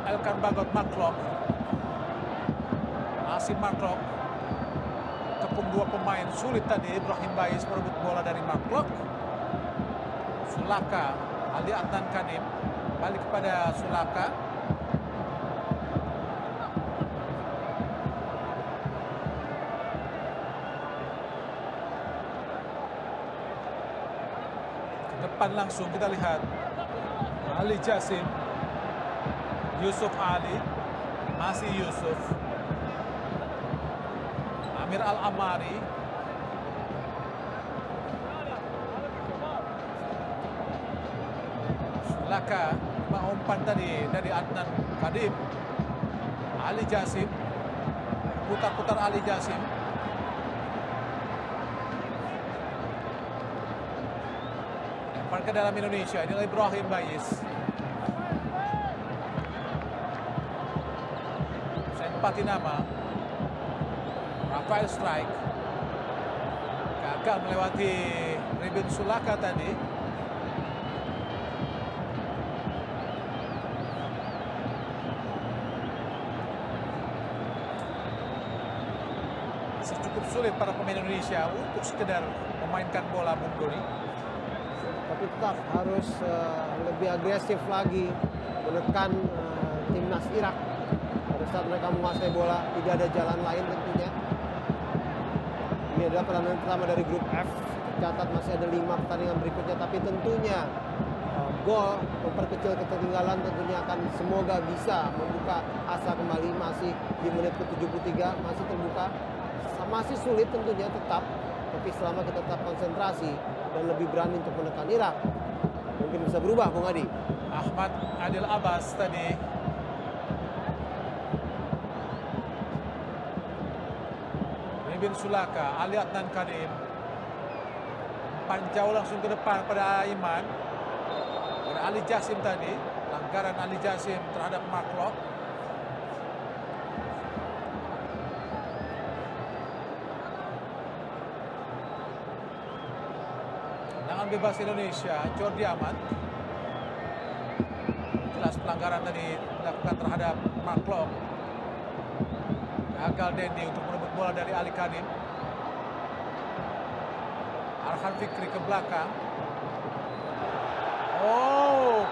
Elkan Bagot, Mark Klok. Masih Mark Klok. Kepung dua pemain, sulit tadi Ibrahim Bayis merebut bola dari Mark Klok. Sulaka, Ali Adnan Kadim, balik kepada Sulaka. Ke depan langsung kita lihat Ali Jassim, Yusuf Ali, masih Yusuf, Amir Al-Amari, Sulaka, umpan tadi dari Adnan Kadim, Ali Jassim, putar-putar Ali Jassim, lempar ke dalam Indonesia, inilah Ibrahim Bayis. Patinama, Rafael Strike, gagal melewati Ribin Sulaka tadi. Masih cukup sulit para pemain Indonesia untuk sekedar memainkan bola Bung. Tapi tetap harus lebih agresif lagi menekan timnas Irak. Pada saat mereka menguasai bola, tidak ada jalan lain tentunya. Ini adalah pertandingan pertama dari grup F. Tercatat masih ada 5 pertandingan berikutnya, tapi tentunya gol memperkecil ketertinggalan tentunya akan semoga bisa membuka asa kembali. Masih di menit ke-73 masih terbuka, masih sulit tentunya tetap, tapi selama kita tetap konsentrasi dan lebih berani untuk menekan Irak, mungkin bisa berubah, Bung Adi. Ahmad Adil Abbas tadi. Bin Sulaka, Ali Adnan Karim. Panjau langsung ke depan pada Aiman. Pada Ali Jasim tadi. Pelanggaran Ali Jasim terhadap Mark Locke. Tendangan bebas Indonesia, Jordi Amat. Jelas pelanggaran tadi dilakukan terhadap Mark Locke. Gagal Dendi untuk merebut bola dari Ali Kadim. Arhan Fikri ke belakang. Oh,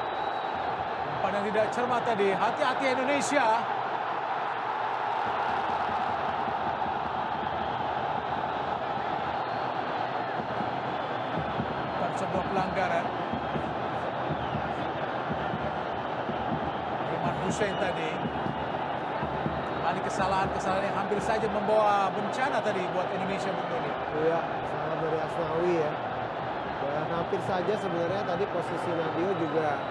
umpan yang tidak cermat tadi. Hati-hati Indonesia. Bukan sebuah pelanggaran. Iman Hussein tadi. Kembali kesalahan-kesalahan yang hampir saja membawa bencana tadi buat Indonesia, Bung Doni. Iya, salah dari Asnawi ya. Dan hampir saja sebenarnya tadi posisi Nadio juga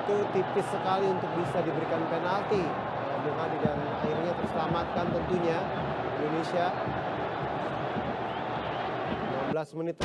itu tipis sekali untuk bisa diberikan penalti. Bung Adi, dan akhirnya terselamatkan tentunya Indonesia. 16 menit.